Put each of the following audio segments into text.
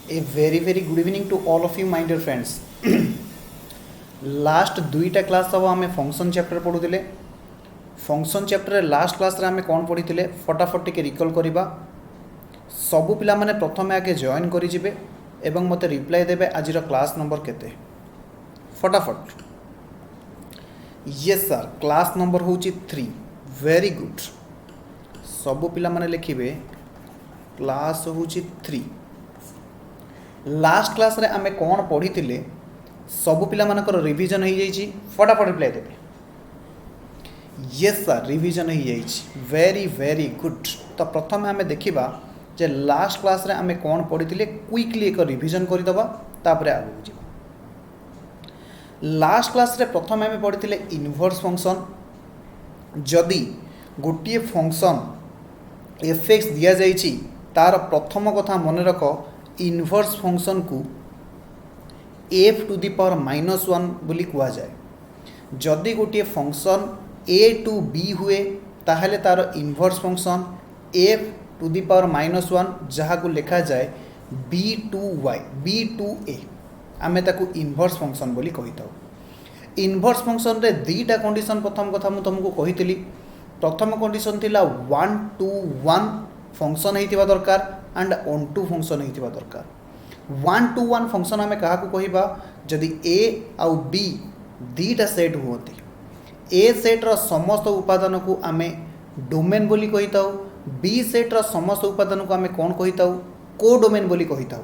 A very good evening to all of you my dear friends. Last दुईटा class हम आम function chapter पढ़ुले function chapter last class रे आम कौन पढ़ी फटाफट टिके रिकल करवा सबु पिला माने प्रथम आगे जॉइन करें एवं मते रिप्लाई देबे आजिर क्लास नंबर केते फटाफट यस सर क्लास नंबर होची 3 वेरी गुड सबु पिला माने लिखिबे क्लास होची 3 लास्ट क्लास रे आमे कौन पढ़ी सबु पिला मानकर रिवीजन हो जाइए फटाफट रिप्लाई देवे यस सर रिवीजन हो जाइए वेरी गुड। तो प्रथम आम देखा जे लास्ट क्लास रे आमे कौन पढ़ी क्विकली एक रिवीजन करदे तापर आगू जा लास्ट क्लास रे प्रथम आम पढ़ी इनवर्स फंक्शन जदि गोटे फंक्शन एफ एक्स दि जाइए तार प्रथम कथा मन रख इनवर्स फंक्शन को एफ टू दी पावर -1 बोली कह जाए जदि गोटे फंक्शन ए टू बी हुए ताहले तार inverse function F to the power -1 जहाँ को लिखा जाए B to Y B to A आमे ताकू इनवर्स फंक्शन बोली कही था। इनवर्स फंक्शन रे दीटा कंडीशन प्रथम कथा मु तुमको कही प्रथम कंडीशन थिला 1 to 1 फंक्शन होइतिबा दरकार एंड ऑन टू फंक्शन होइतिबा दरकार 1 to 1 फंक्शन आम क्या कहवा जदि ए आउ बी दीटा सेट हुए ए सेट्र समस्त उपादान को आम डोमेन बोली कही था बी सेट्र समस्त उपादान को आम कौन कही था कोडोमेन बोली कही था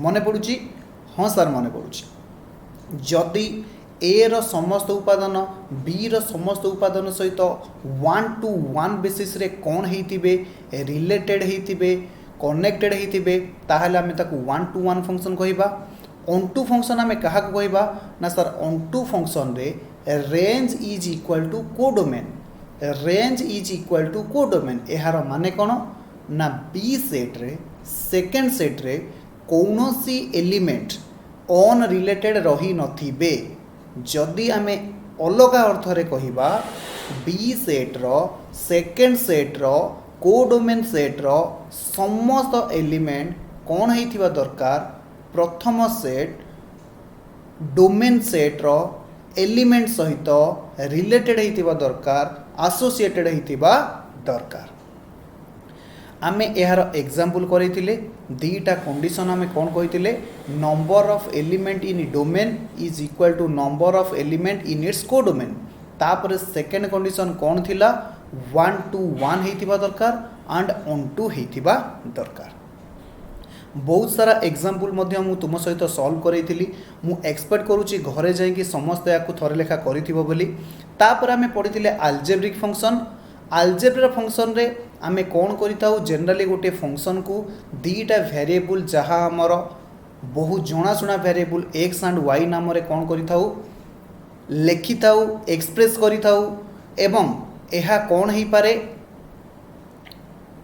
मन पड़ुची हाँ सर मन पड़ुची जदि ए रो समस्त उपादान बी रो समस्त उपादान सहित 1 to 1 बेसिस रे कौन होइतिबे रिलेटेड होइतिबे कनेक्टेड होइतिबे ताहले आमे ताकू 1 to 1 फंक्शन कहिबा ऑन टू फंक्शन आमे कहा को कहिबा ना सर ऑन टू फंक्शन रे range is equal to codomain range is equal to codomain एहार माने कोन ना बी सेट रे सेकंड सेट रे कौनसी एलिमेंट ऑन रिलेटेड रही नथिबे जदि आमे अलग अर्थ रे कहिबा बी सेट रो सेकंड सेट रो कोडोमेन सेट रो समस्त एलिमेंट कौन होइथिबा दरकार प्रथम सेट डोमेन सेट रो एलिमेंट सहित रिलेटेड होइथिबा दरकार एसोसिएटेड होइथिबा दरकार आमे एहार एग्जांपल करैतिले दीटा कंडीशन आमे कौन कहितिले number of element in domain is equal to number of element in its codomain तापर सेकंड कंडीशन कौन थिला 1 to 1 होइथिबा दरकार एंड ऑन टू होइथिबा दरकार बहुत सारा एग्जांपल मध्य मु तुम सहित सॉल्व करैतिली मु एक्सपेक्ट करूची घरे जाई कि समस्त याकू थरे लेखा करिथिबो बोली तापर आमे पढिथिले अलजेब्रिक फंक्शन अलजेब्रा फंक्शन रे आमे कौन करिताउ जनरली गोटे फंक्शन को दीटा वेरिएबल जहाँ आमर बहुत जनाशुना वेरिएबल एक्स एंड वाई नाम रे कौन करिताउ लेखिताउ एक्सप्रेस करिताउ एवं एहा कौन ही पारे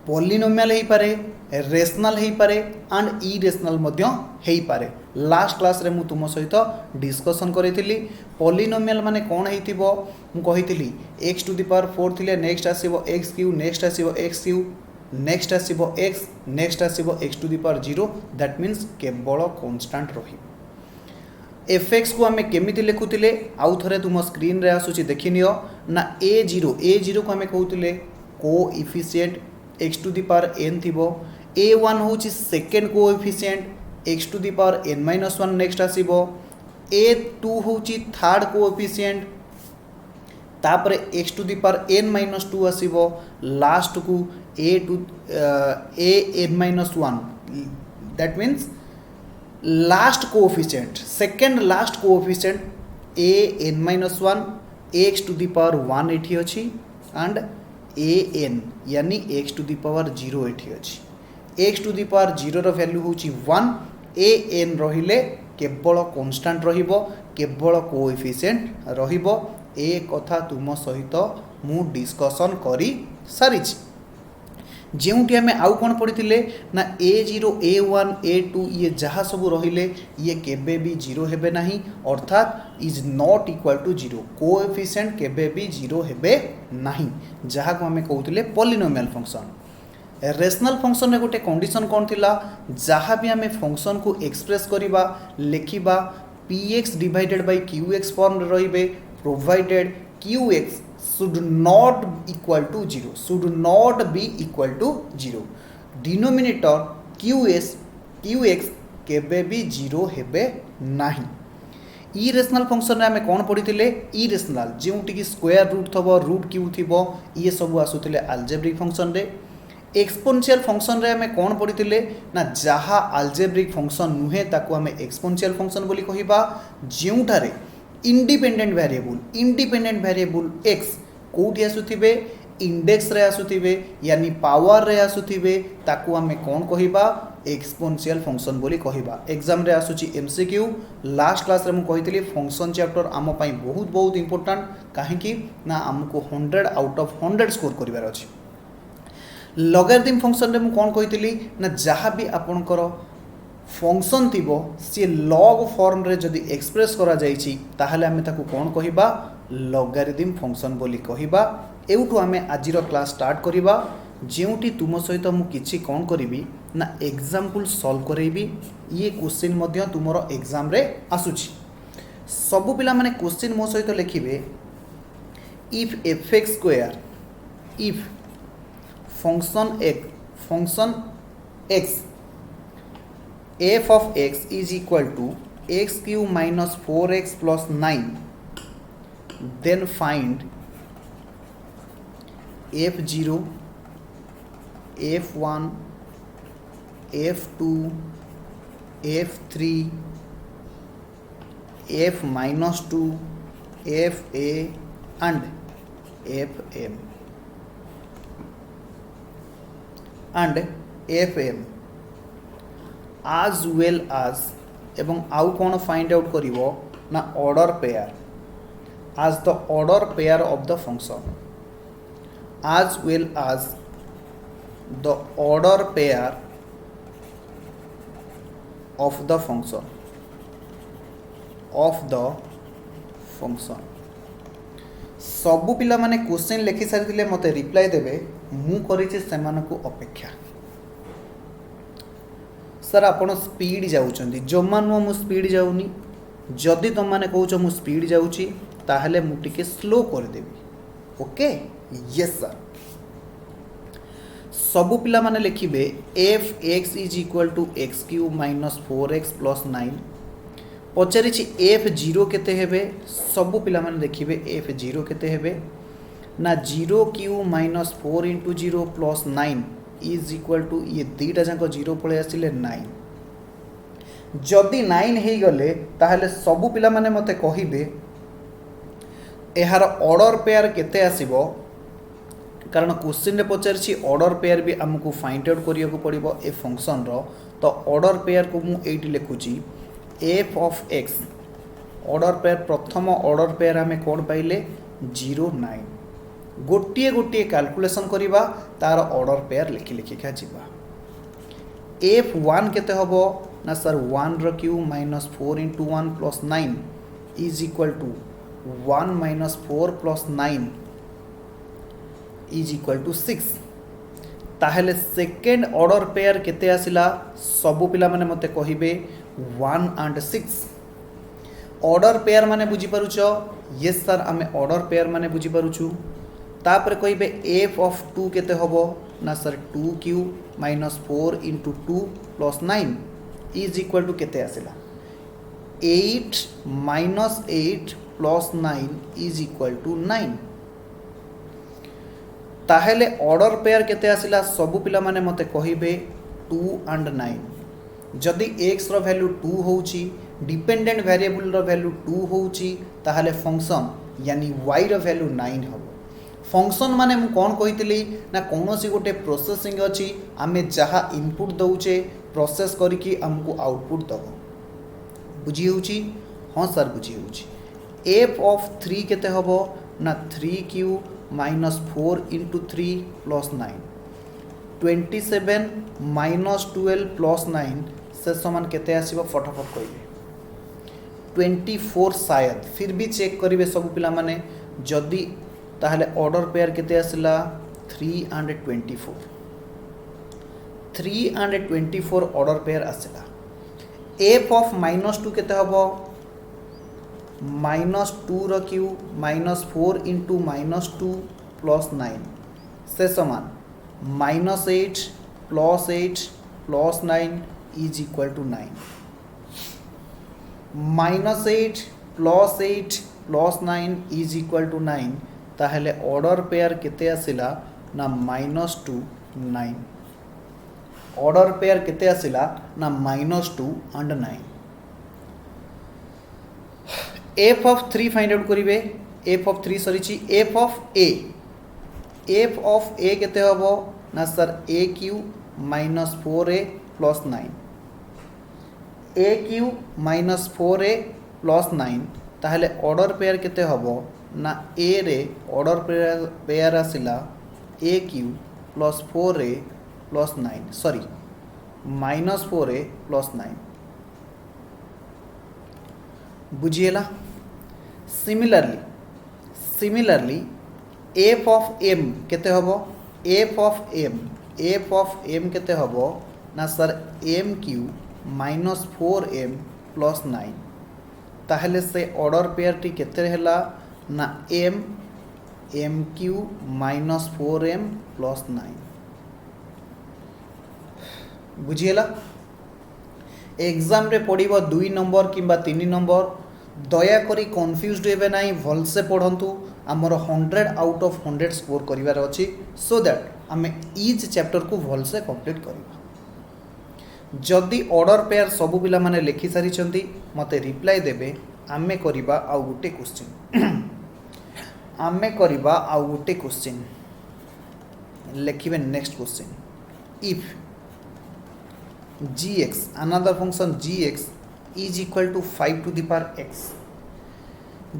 पॉलिनोमियल ही पारे रेशनल ही पारे एंड इरेशनल मध्य ही पारे लास्ट क्लास रे मु तुम सहित डिस्कशन करेतिली पॉलिनोमियल माने कौन हेतिबो मु कहितिली x टू द पावर 4 थिले नेक्स्ट आसीबो x क्यूब नेक्स्ट आसीबो x क्यूब नेक्स्ट आसीबो x नेक्स्ट आसीबो x to the power 0 that means केवल कांस्टेंट रही fx को आमे केमिति लिखुतिले आउ थरे तुम स्क्रीन रे आसुची देखिनियो ना a0 को आमे कहउतिले coefficient x to the power n थिबो a1 होची second coefficient x to the power n-1 next आसीबो a2 होची थर्ड कोएफिशिएंट तापर x to the power n-2 आसीबो लास्ट को an-1 that means last coefficient second last coefficient an-1 x to the power 1 एठी अछि and an यानी x to the power 0 एठी अछि x टू दी पावर 0 रो value होची 1 an रहिले केवल कांस्टेंट रहिबो केवल कोएफिशिएंट रहिबो ए कथा तुम सहित मु डिस्कशन करी सारिछि जेउटी आमे आउ कोन पढिथिले ना a0 a1 a2 ये जहाँ सब रहिले ये केबे भी 0 हेबे नाही अर्थात is not equal to 0 coefficient केबे भी 0 हेबे नाही जहाँ को आमे कहउथिले पॉलिनोमियल फंक्शन रेशनल फंक्शन रे गोटे कंडीशन कौन थिला जहाँ भी आम फंक्शन को एक्सप्रेस करवा लिखा P X divided by Q X form रे provided Q X should not be equal to zero denominator Q X केबे भी जीरो हेबे नाही। इरेशनल फंक्शन रे आमे कौन पढ़ी इरेशनल जोटि स्क्वायर रूट थबो रूट क्यू थी ये सब आसुले आलजेब्रिक फंक्शन रे। एक्सपोनेंशियल फंक्शन रे आमे कौन पढ़ी ना जहाँ आलजेब्रिक फंक्शन नुहे ताकू आमे एक्सपोनेंशियल फंक्शन बोली कहिबा जोठारे इंडिपेंडेंट वेरिएबल एक्स कोठी आसुथिबे इंडेक्स रे आसुथिबे यानी पावर रे आसुथिबे ताकू आमे कौन कहिबा एक्सपोनेंशियल फंक्शन बोली कहिबा। एग्जाम रे आसुची एमसीक्यू लास्ट क्लास रे मु कहितली फंक्शन चैप्टर आम पई बहुत इंपोर्टेंट कहीं ना आमको 100 आउट ऑफ 100 स्कोर करिवार अछि। लॉगरिथम फंक्शन रे मु कौन कहितली ना जहाँ भी आपनकर फंक्शन थिबो सी लॉग फॉर्म रे जदि एक्सप्रेस करा जाइछि ताहले आमे ताकू कौन कहिबा लॉगरिथम फंक्शन बोली कहिबा। एउठू आमे आजिर क्लास स्टार्ट करिबा जेउटी तुम सहित मु किछि कौन करिवि ना एग्जाम्पल सॉल्व करेबी। ये क्वेश्चन मध्य तुमरो एग्जाम रे आसुछि सबु पिला माने क्वेश्चन मो सहित लिखिबे if F X square if function X f of x is equal to x cube minus 4x plus 9 then find f0 f1 f2 f3 f minus 2 fa and fm as well as एवं आउ कौन find out करिवो ना order pair as the order pair of the function as well as the order pair of the function सबु पिला माने question लिखि सारी मते रिप्लाई देबे मु करिछि सेमानकु अपेक्षा सर आपण स्पीड जाउछंती जम्मा नु मु स्पीड जाउनी जदि तुम माने कहउछ मु स्पीड जाउची ताहले मु टिके स्लो कर देबी। ओके यस सर सबु पिला माने लिखिबे F x is equal to X cube minus 4x plus 9 पचारिछि एफ जीरो केते हेबे सबु पिला माने देखिबे एफ जीरो केते हेबे ना 0 cube minus 4 into 0 plus 9 is equal to ये दुईटा जाक जीरो पळे आसिले 9 जदि 9 हे गले ताहले सबु पिला माने मते कहिबे एहार ऑर्डर पेयर केते आसीबो कारण क्वेश्चन रे पचारछि ऑर्डर पेयर भी हमकु फाइंड आउट करिया को पड़िबो ए फंक्शन रो तो ऑर्डर पेयर को मु एठी लिखुची f of x order pair प्रथम ऑर्डर पेयर हमें कोन पाइले 0 9 गोटे गोटे कैलकुलेशन करिबा तार ऑर्डर पेयर लिखि लिखि का जिबा f1 केते हबो ना सर 1 रो cube minus 4 into 1 plus 9 is equal to 1 minus 4 plus 9 is equal to 6 ताहले सेकेंड ऑर्डर पेयर केते आसिला सबु पिला माने मते कहिबे 1 and 6 ऑर्डर पेयर माने बुझी पारुछो यस सर आमे ऑर्डर पेयर माने बुझी पारुछु तापर कहिबे f ऑफ 2 केते हबो ना sir 2 cube minus 4 into 2 plus 9 is equal to केते आसिला 8 minus 8 plus 9 is equal to 9 ताहेले ऑर्डर पेयर केते आसिला सबु पिला माने मते कहिबे 2 and 9 जदि x रो वैल्यू 2 होउची डिपेंडेंट वेरिएबल रो वैल्यू 2 होउची ताहेले फंक्शन यानी y रो वैल्यू 9 हबो। फंक्शन माने मु कोन कहितली ना कोनोसी गोटे प्रोसेसिंग अछि आमे जहा इनपुट दउचे प्रोसेस करिकि हमकु आउटपुट दबो बुझी होउची हां सर बुझी होउची f ऑफ 3 केते हबो ना 3 cube minus 4 into 3 plus 9 27 minus 12 plus 9 से समान केते आसीबो फटाफट कहिबे 24 शायद फिर भी चेक करिवे सब पिला माने जदि ताहले ऑर्डर पेयर केते आसिला 3 and 24 3 and 24 ऑर्डर पेयर आसला एफ ऑफ -2 केते हबो -2 रो क्यूब -4 इंटू -2 प्लस 9 से समान -8 plus 8 plus 9 is equal to 9 -8 plus 8 plus 9 is equal to 9 ताहले ऑर्डर पेयर केते आसिला ना -2 9 ऑर्डर पेयर केते आसिला ना -2 and 9 F of 3 find out करिवे एफ ऑफ 3 सरीची एफ ऑफ ए केते हबो ना sir a cube -4a plus 9 a cube -4a plus 9 ताहले ऑर्डर पेयर केते हबो ना a रे ऑर्डर पेयर आसिला a cube plus 4a plus 9 sorry -4a plus 9 बुझिएला सिमिलरली एफ ऑफ एम केते हबो एफ ऑफ एम केते हबो ना sir M cube -4m plus 9 ताहले से ऑर्डर पेयर टी केते हेला ना एम क्यू -4m प्लस 9 बुझिएला एग्जाम रे पढ़िबो 2 नंबर किंबा 3 नंबर दया करी कन्फ्यूज्ड हेबे नाही भलसे पढ़ंतु आमर 100 आउट ऑफ 100 स्कोर करिवार अछि सो दैट आमे ईच चैप्टर को भलसे कंप्लीट करिबा जदि ऑर्डर पेयर सब पिला माने लिखि सारी छंती मते रिप्लाई देबे आमे करिबा आउ गुटे क्वेश्चन लिखिबे next question if gx another function gx is equal to 5 to the power x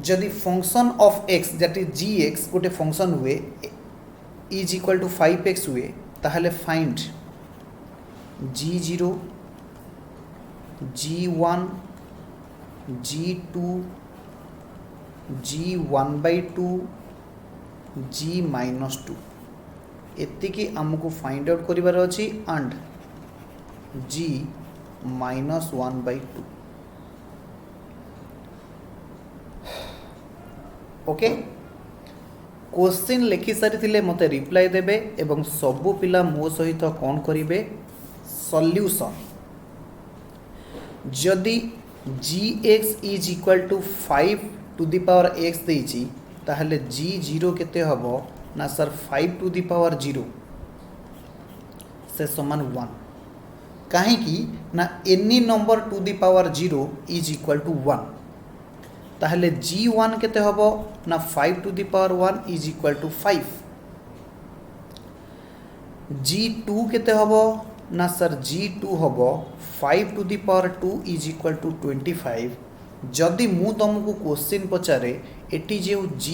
जदि function of x that is gx गोटे फंक्शन हुए is equal to 5x हुए ताहले find g0 g1 g2 g1/2 g-2 एतिकी आमको find out करिवार अछि and g-1/2 okay question लिखि सारी थिले मते रिप्लाई देबे एवं सबु पिला मो सहित कोन करिवे सॉल्यूशन जदि gx is equal to 5 to the power x देछि ताहले g0 केते हबो ना सर 5 टू द पावर 0 से समान 1 कहीं की ना any number to the power 0 is equal to 1 ताहले g1 केते हबो ना 5 to the power 1 is equal to 5 g2 केते हबो ना सर g2 हबो 5 to the power 2 is equal to 25 जदि मु तुमको क्वेश्चन पचारे एटी जे g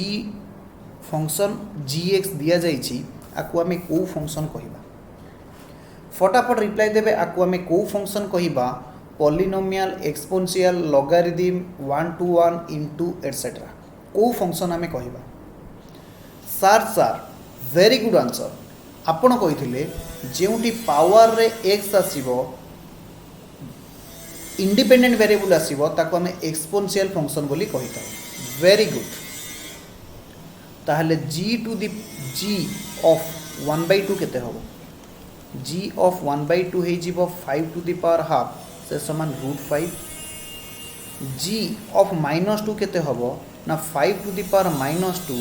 फंक्शन gx दिया जाइछि आकु आमे को फंक्शन कहिबा फटाफट रिप्लाई देबे आकु आमे को फंक्शन कहिबा polynomial exponential logarithm 1 to 1 into etcetera को फंक्शन आमे कहिबा सर वेरी गुड आंसर आपण कहिथिले जेउटी पावर रे x आसीबो इंडिपेंडेंट वेरिएबल आसीबो ताको आमे एक्सपोनेंशियल फंक्शन बोली कहिता वेरी गुड ताहले g to the g of 1/2 केते होबो g of 1/2 है जीवो 5 to the power हाफ से समान √5 g of -2 केते हबो ना 5 to the power -2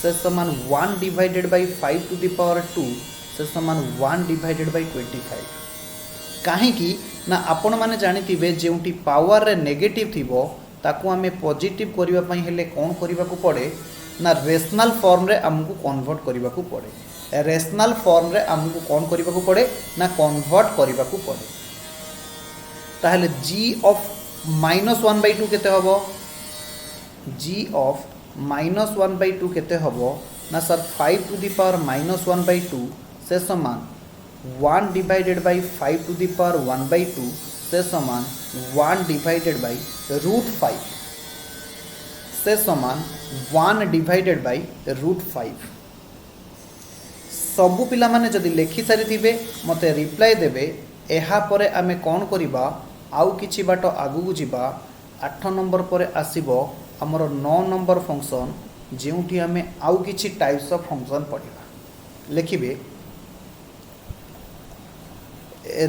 से समान 1 divided by 5 to the power 2 से समान 1 divided by 25 काहे की ना आपण माने जानिथिबे जेउटी पावर रे नेगेटिव थिबो ताकू आमे पॉजिटिव करिवा पई हेले कोन करिवा को पड़े ना रेशनल फॉर्म रे हमकु कन्वर्ट करिवा को पड़े रेशनल फॉर्म रे हमको कौन करने को पड़े ना कन्वर्ट करने को पड़े ताहले g ऑफ -1/2 केते हबो g ऑफ -1/2 केते हबो ना सर 5 टू द पावर -1/2 से समान 1 divided by 5 to the power 1/2 से समान 1 डिवाइडेड बाय √5 से समान 1 डिवाइडेड बाय √5 सबु पिला माने जदि लिखि सारी थिबे मते रिप्लाई देबे एहा परे आमे कोन करिबा आउ किछि बाट आगु जिबा 8 नंबर परे आसीबो हमर 9 नंबर फंक्शन जेउठी आमे आउ किछि टाइप्स ऑफ फंक्शन पढिबा लिखिबे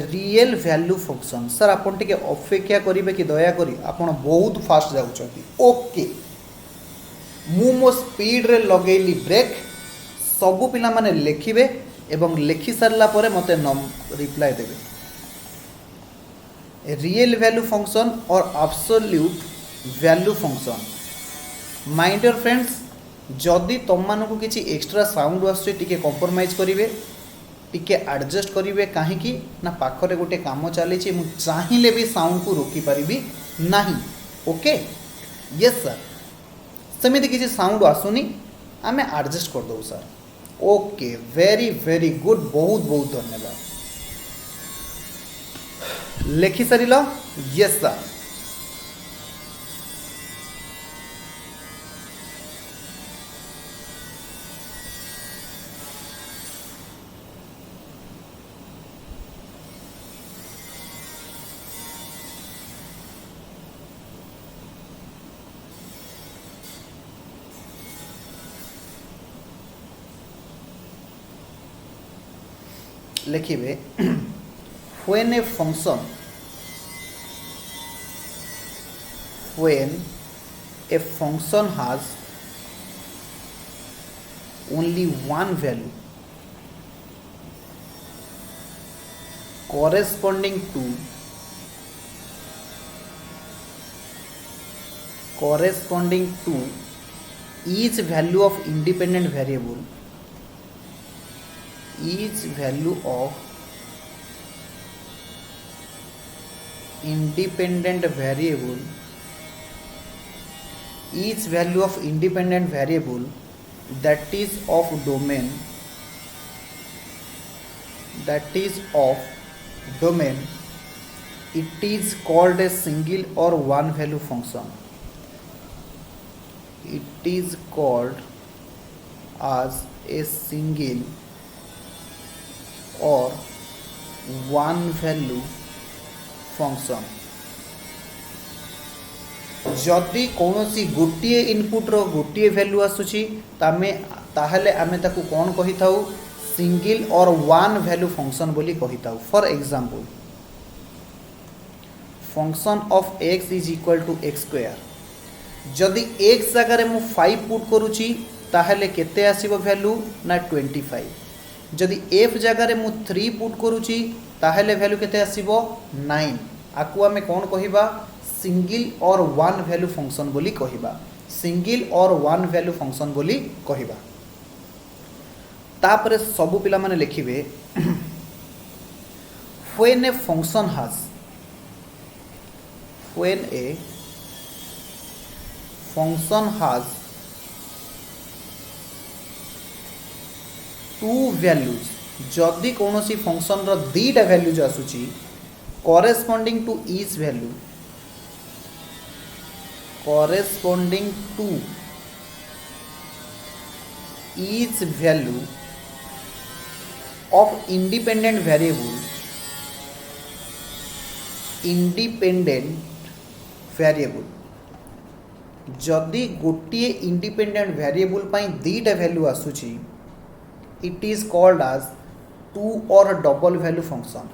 रियल वैल्यू फंक्शन सर आपन टिके अपेक्षा करिवे कि दया करी आपन बहुत फास्ट जाउछथि ओके मु मो स्पीड रे लगेली ब्रेक सबु पिला माने लिखिबे एवं लिखि सारला परे मते रिप्लाई देबे real value function or absolute value function my dear friends जदि तुम मानकु किछि एक्स्ट्रा साउंड आछे टिके कॉम्प्रोमाइज करिवे टिके एडजस्ट करिवे काहे कि ना पाखरे गोटे काम चली मु चाहिले भी साउंड को रोकी परिबी नाही ओके यस सर सेमिति किछि साउंड आसुनी आमे एडजस्ट कर दो sir okay very very good बहुत बहुत धन्यवाद लिखि सारिल यस सर लिखिबे when a function has only one value corresponding to each value of independent variable each value of independent variable that is of domain it is called a single or one value function it is called as a single or one value function जदि कौनसी गोटे input रो गोटे value आसुची ताहले आमे ताकू कौन कही थाउ single or one value function बोली कही थाउ for example function of x is equal to x square जदि x जगह मु 5 पुट करूची ताहले केते आसीबो वैल्यू ना 25 जदि f जगह मु 3 पुट करूची ताहले वैल्यू केते आसीबो 9 आकु आमे कौन कहिबा single or one value function बोली कहिबा single or one value function बोली कहिबा तापरे सबु पिला माने लिखिबे when a function has two values जदि कौनसी फंक्शन रो दीटा वैल्यूज आसुची corresponding to each value of independent variable जदि गोटे इंडिपेंडेंट वेरिएबल पाई दीटा वैल्यू आसुची it is called as two or double value function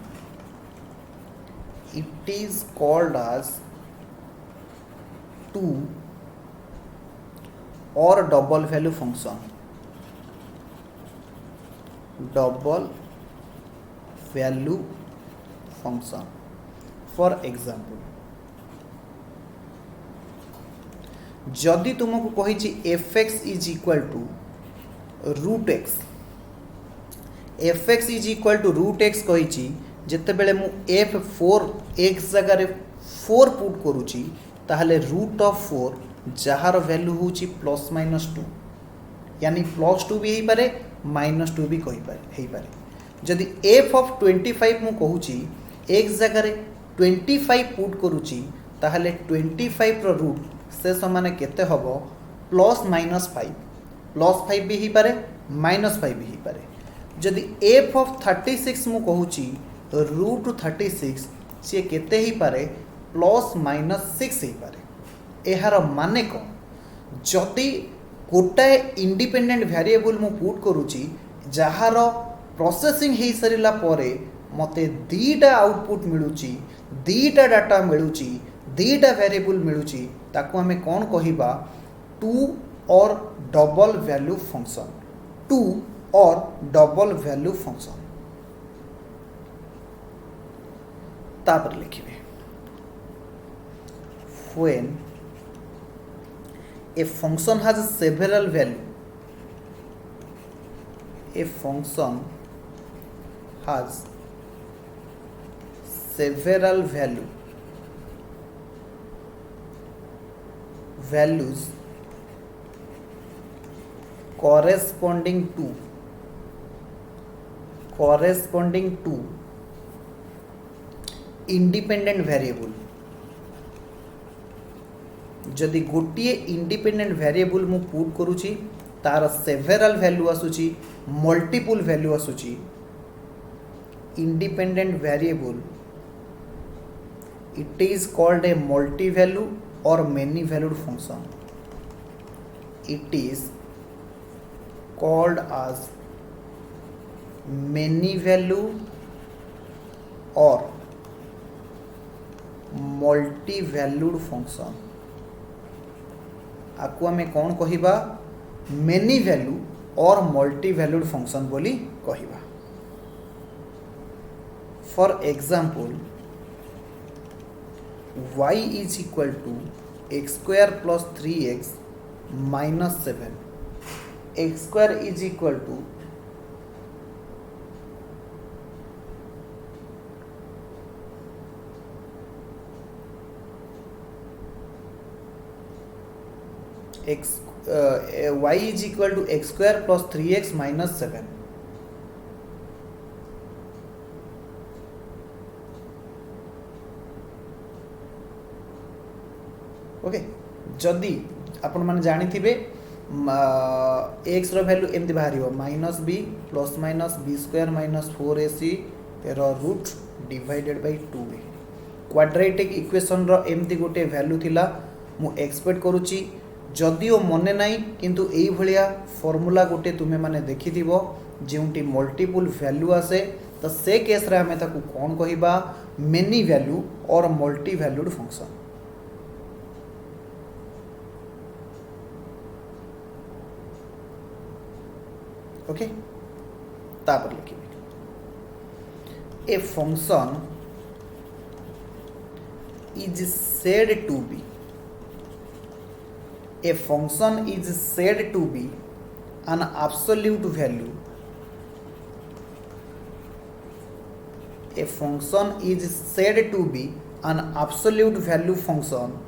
it is called as two or double value function for example जदि तुमको कही fx is equal to root x fx is equal to root x कही जिते बेले मु f4 x जगह 4 put करूची ताहले रूट ऑफ 4 जार वैल्यू होची प्लस माइनस 2 यानी प्लस 2 भी हो पारे माइनस 2 भी कही पारे जदि f ऑफ 25 मु कहूची x जगह 25 पुट करूची ताहले 25 रो रूट से समान केते हबो +-5 +5 भी हो पारे -5 भी हो पारे जदि एफ ऑफ 36 मु कहूची रूट 36 सी केते ही पारे प्लस माइनस 6 ही पारे। एहार माने कौन जदि गोटाए इंडिपेंडेंट वेरिएबल मु पुट करूची जहार प्रोसेसिंग हो सारा परे मते दीटा आउटपुट मिलूची दीटा डाटा मिलूची दीटा वेरिएबल मिलूची ताकू हमें कौन कहिबा टू और डबल वैल्यू फंक्शन टू और डबल वैल्यू फंक्शन। तापर लिखिबे when a function has several value a function has several values corresponding to independent variable जदि गोटे इंडिपेंडेंट वेरिएबल मु पुट करूची तार सेवेरल वैल्यू आसुची मल्टीपल वैल्यू आसुची independent variable it is called a multi value or many valued function. It is called as many value or multi valued function. आपको हमें कौन कहिबा many value or multi valued function बोली कहिबा। For example y is equal to x square plus 3x minus 7 x square is equal to y is equal to x square plus 3x minus 7। Okay जदि आपण माने जानी थिबे x रो value एमती बाहरी हो minus b plus minus b square minus 4ac रो root divided by 2a quadratic equation रो एमती गोटे वैल्यू थिला मु एक्सपेक्ट करूची जदिओ मने नाई किंतु एई भलिया फॉर्मूला गोटे तुमे माने देखि दिबो जेउटी मल्टीपल वैल्यू आसे तो से केस रे हमें ताकू कोन कहिबा many value or multi valued function. Okay तापर लिखिबे a function is said to be a function is said to be an absolute value a function is said to be an absolute value function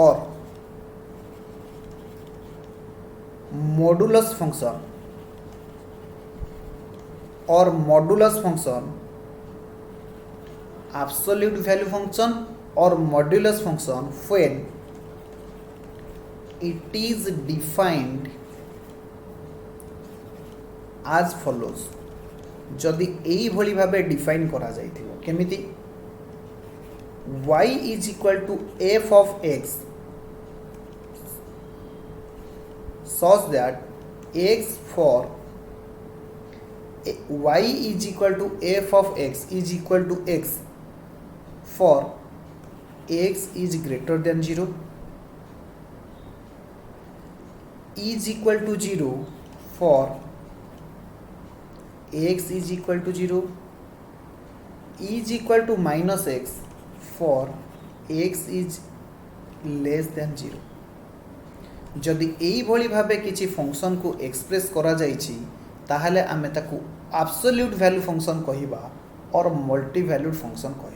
or modulus function absolute value function or modulus function when it is defined as follows जदि एई भली भाबे define करा जाइथिबो केमिति y is equal to f of x such that x for y is equal to f of x is equal to x for x is greater than 0 is equal to 0 for x is equal to 0 is equal to minus x for x is less than 0। जदि एई भली भाबे किछि function को express करा जाइछि ताहले आमे ताकू absolute value function कहिबा और मल्टी वैल्यूड फंक्शन कहिबा।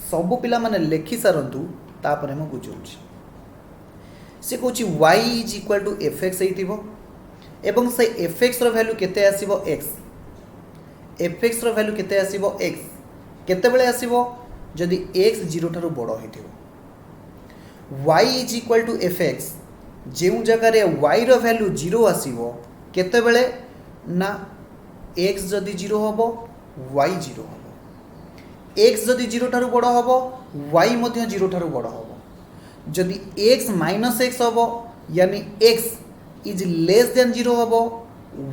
सबु पिला माने लेखि सारंतु तापरे म बुझौछि से कहछि y is equal to fx हेतिबो एवं से fx रो वैल्यू केते आसीबो x fx रो वैल्यू केते आसीबो x केते बेले आसीबो जदि x 0 थारु बडो हेतिबो y is equal to fx जो जगार y रो वैल्यू 0 आसीबो केतेबेले ना x जदि 0 होबो y 0 होबो x जदि 0 ठारू बड़ होबो y मध्य 0 ठारू बड़ होबो जदि x माइनस x होबो यानी x इज लेस देन 0 होबो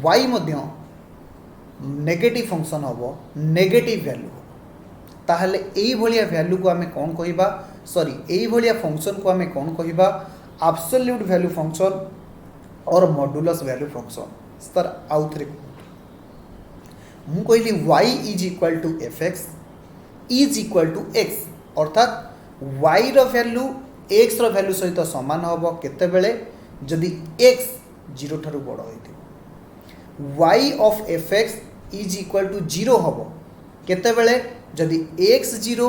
y मध्य नेगेटिव फंक्शन होबो नेगेटिव वैल्यू ताहले एई भलिया वैल्यू को आमे कोन कहिबा सॉरी एई भलिया फंक्शन को आमे कोन कहिबा absolute value function or modulus value function sir आउथरे मु कहली y is equal to fx is equal to x अर्थात y रो वैल्यू x रो वैल्यू सहित समान होबो केते बेले जदि x 0 ठारू बड़ होइथिबो y of fx is equal to 0 होबो केते बेले जदि x 0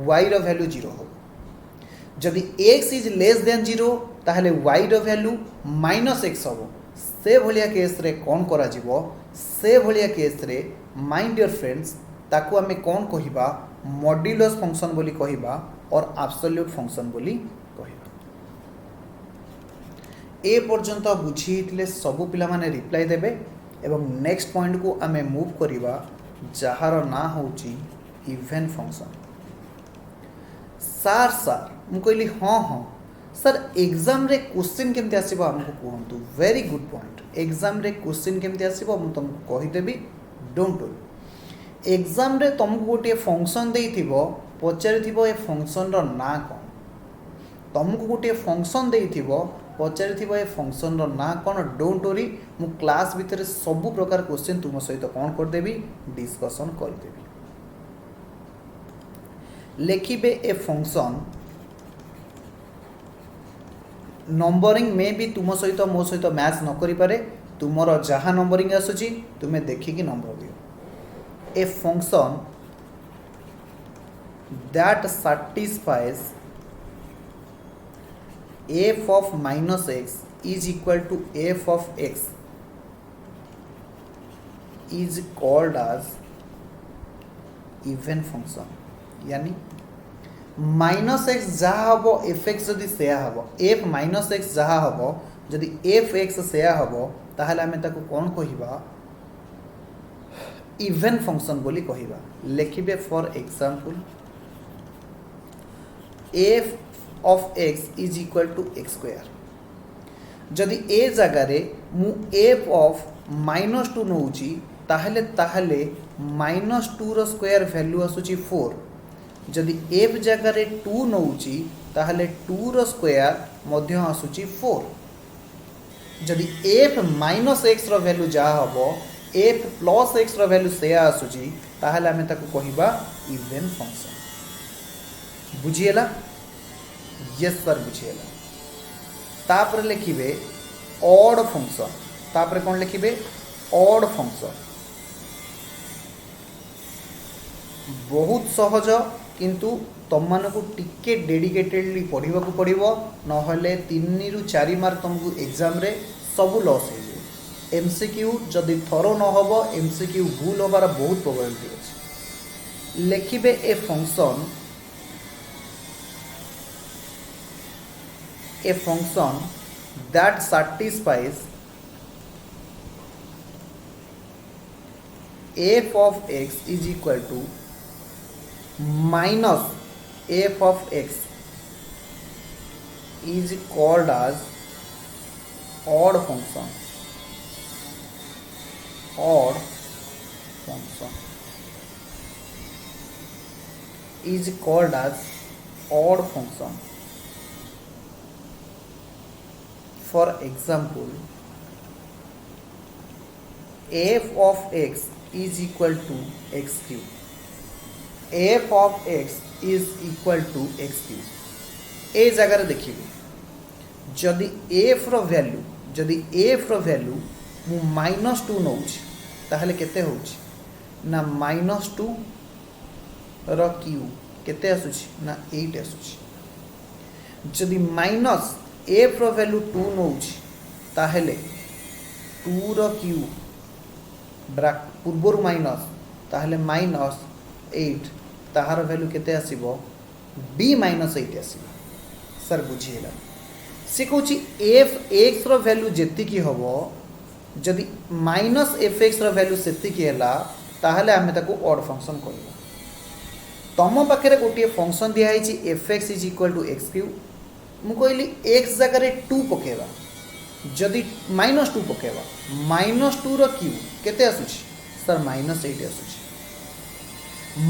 y रो वैल्यू 0 होबो जदि x इज लेस देन 0 ताहले y रो वैल्यू माइनस x होबो से भलिया केस रे कोन करा जिवो से भलिया केस रे माय डियर फ्रेंड्स ताकू आमे कोन कहिबा मॉड्यूलस फंक्शन बोली कहिबा और एब्सोल्यूट फंक्शन बोली कहिबा ए पर्यंत बुझीथिले सब पिला माने रिप्लाई देबे एवं नेक्स्ट पॉइंट को आमे मूव करिबा जहार ना होची इवेन फंक्शन सार सार मु कहली हाँ हाँ सर एग्जाम रे क्वेश्चन केमती आसीबो हमको कहंतु वेरी गुड पॉइंट एग्जाम रे क्वेश्चन केमती आसीबो मु तुमको कहि देबी डोंट वरी एग्जाम रे तुमको गोटे फंक्शन देइथिबो पचारिथिबो ए फंक्शन रो ना कोन तुमको गोटे फंक्शन देइथिबो पचारिथिबो ए फंक्शन रो ना कोन डोंट वरी मु क्लास भीतर सब प्रकार क्वेश्चन तुम सहित कोन कर देबी डिस्कशन कर देबी लिखिबे ए फंक्शन नंबरिंग में भी तुम सहित मो सहित मैच न करि पारे तुमर जहाँ नंबरिंग आसुची तुमे देखिकी नंबर दियो ए function that satisfies f of minus x is equal to f of x is called as even function यानी माइनस एक्स जहाँ हम एफ एक्स जदि सेया हम एफ माइनस एक्स जहाँ हम जदि एफ एक्स सेया हम ताहले आमे ताको कोन कहिबा इवेन फंक्शन बोली कहिबा लिखिबे for example f of x is equal to x square जदि ए जगह रे मु एफ ऑफ -2 नउची ताहले ताहले -2 रो स्क्वायर वैल्यू आसुची 4 जदि एफ जगह रे 2 नउची ताहले 2 रो स्क्वायर मध्य आसुची 4 जदि एफ माइनस एक्स रो वैल्यू जा हबो एफ प्लस एक्स रो वैल्यू से आसुची ताहले हमें ताको कहिबा इवेन फंक्शन बुझिएला यस सर बुझिएला तापर लिखिबे ऑड फंक्शन तापर कोन लिखिबे ऑड फंक्शन बहुत सहज किंतु तुम मानक टिके डेडिकेटेडली पढ़ा पड़ो नहले 3 ରୁ 4 मार्क तुमको एग्जाम रे सब लॉस हो एमसीक्यू जदि थरो न होबो एमसीक्यू भूल होबार बहुत प्रोबेबिलिटी अछि लिखिबे a function that satisfies f of x is equal to minus f of x is called as odd function is called as odd function for example f of x is equal to x cube f of x is equal to x cube ए जगह देखिए जदि f रो value मु -2 नउछि ताहले केते होउछि ना -2 रो cube केते आसुछि ना 8 आसुछि जदि माइनस f रो वैल्यू 2 नउछि ताहले 2 रो क्यूब पूर्वर माइनस ताहले -8 ताहार वैल्यू केते आसीबो b -8 आसीबो सर बुझिएला से कौच एफ एक्स रैल्यू जी हम जदि माइनस एफ एक्स रैल्यू से ताहले आमे ताको ऑड फंक्शन कहवा तुम पाखे गोटे फंक्शन दिखाई f x is equal to x क्यू मुझे एक्स जगार 2 पकेवा जदि -2 पकेवा -2 र्यू केते आसुची सर -8 आसुची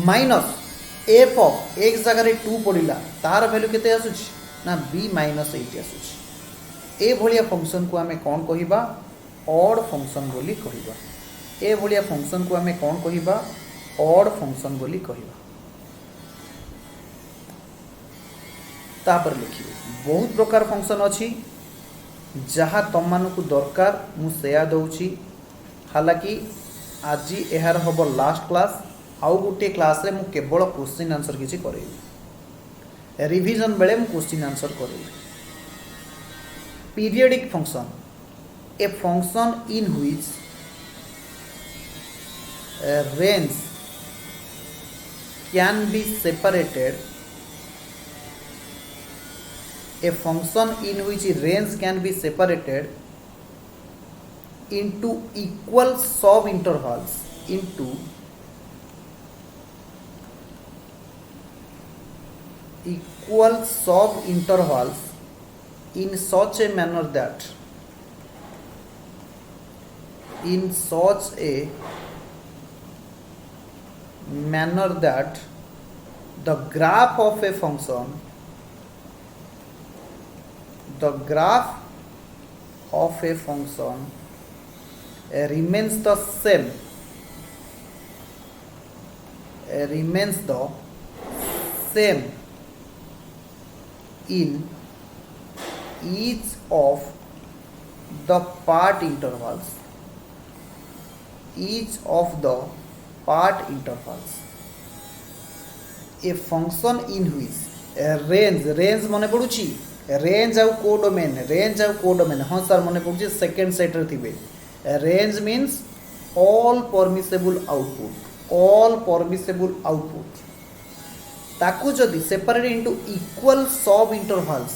माइनस एफ ऑफ एक्स जगार 2 पड़ा तार वैल्यू केते आसुची ना बी -8 आसुची ए भलिया फंक्शन को आमे कौन कहिबा ऑड फंक्शन बोली कहिबा ए भलिया फंक्शन को आमे कौन कहिबा ऑड फंक्शन बोली कहिबा तापर लिखिए बहुत प्रकार फंक्शन अच्छी जहाँ तुम मानक दरकार मुझे दौची हालांकि आज यार हम लास्ट क्लास आउ गोटे क्लास रे मु केवल क्वेश्चन आंसर किसी करेबी रिवीजन बेले मु क्वेश्चन आंसर करेबी periodic function a function in which range can be separated a function in which range can be separated into equal subintervals into equal subintervals in such a manner that the graph of a function remains the same in each of the part intervals a function in which range मने पड़ुची range आउ codomain हाँ sir मन पड़े second set रे थिबे range means all permissible output ताकू जदि separate into equal sub intervals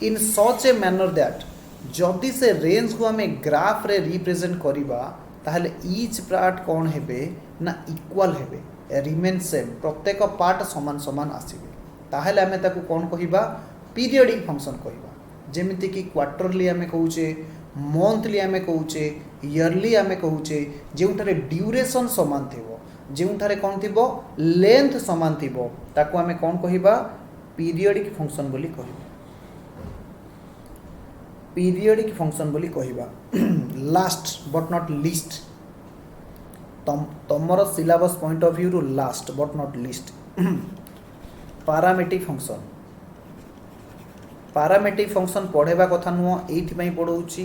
in such a manner that जदि से रेंज को आम ग्राफ रे रिप्रेजेंट करिबा ताहले ईच पार्ट कौन हेबे ना इक्वल हेबे रिमेन सेम प्रत्येक पार्ट समान समान आसीबे ताहले आमे ताकू कौन कहिबा पीरियडिक फंक्शन कहवा जमीती कि क्वार्टरली आमे कहूचे मंथली आमे कहूचे इयरली आमे कहूचे जोठारे ड्यूरेशन समान थिबो जोठारे कौन थिबो लेंथ समान थिबो ताकू आमे कौन कहवा पीरियडिक फंक्शन बोली कहवा पीरियडिक फंक्शन बोली कहवा लास्ट बट नॉट लीस्ट तमर सिलेबस पॉइंट ऑफ व्यू रु last but not least parametric function parametric function पढ़ेबा कथा नुह ये पढ़ाऊँगी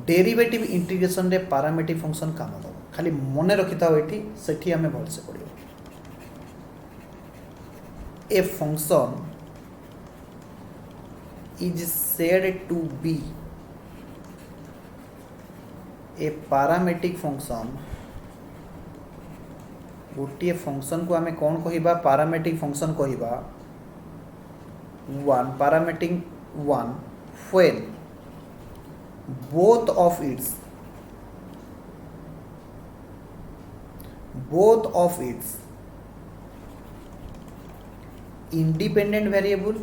डेरिवेटिव इंटीग्रेशन रे पैरामीट्रिक फंक्शन काम दब खाली मन रखी था ये आम भलसे पढ़ a function is said to be a parametric function गोटे फंक्शन को आम कौन कहवा पैरामीट्रिक फंक्शन कहवा one parametric one when both of its independent variable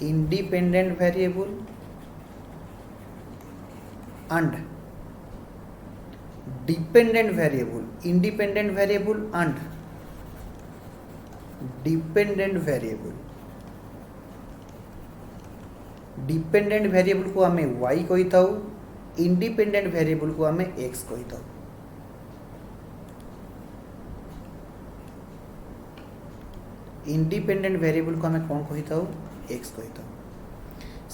and dependent variable and dependent variable को आमे y कही था इंडिपेंडेंट वेरिएबल को आमे x कही था इंडिपेंडेंट वेरिएबल को आमे कौन कही था x कही था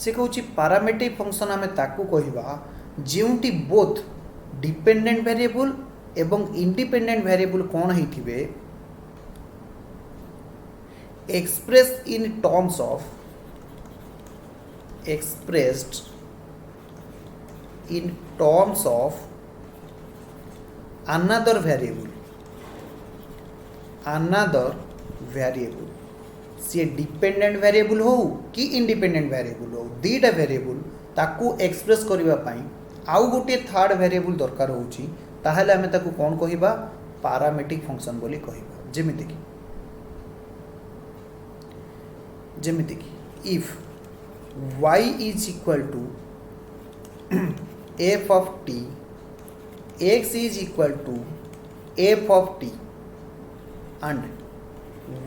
से कहूँ पैरामीट्रिक फंक्शन आमे ताकू कहवा जोटी बोथ डिपेंडेंट वेरिएबल एवं इंडिपेंडेंट वेरिएबल कौन होइथिबे expressed in terms of another variable सी डिपेंडेंट वेरिएबल हो कि इंडिपेंडेंट वेरिएबल हो दीटा वेरिएबल ताकू एक्सप्रेस करबा पई आउ गोटे थर्ड वेरिएबल दरकार होची ताहले हमें ताकू कोन कहिबा पैरामीट्रिक फंक्शन बोली कहिबा जेमिति कि if y is equal to f of t, x is equal to f of t and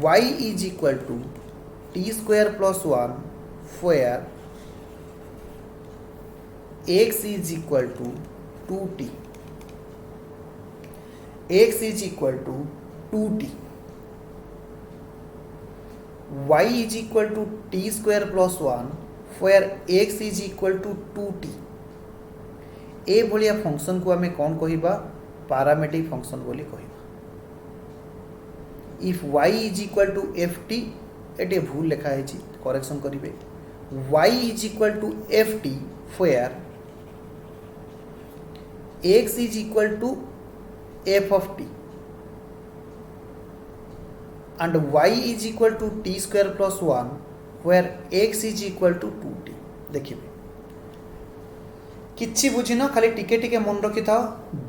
y is equal to t square plus 1 where x is equal to 2t, x is equal to 2t, y is equal to t square plus 1 where x is equal to 2t ए भलिया function को आमे कौन कहिबा parametric function बोली कहिबा if y is equal to ft एटे भूल लिखा है जी करेक्शन करिवे y is equal to ft where x is equal to f of t and y is equal to t square plus 1 where x is equal to 2t देखिए किछि बुझिन खाली टिके टिके मन रखि था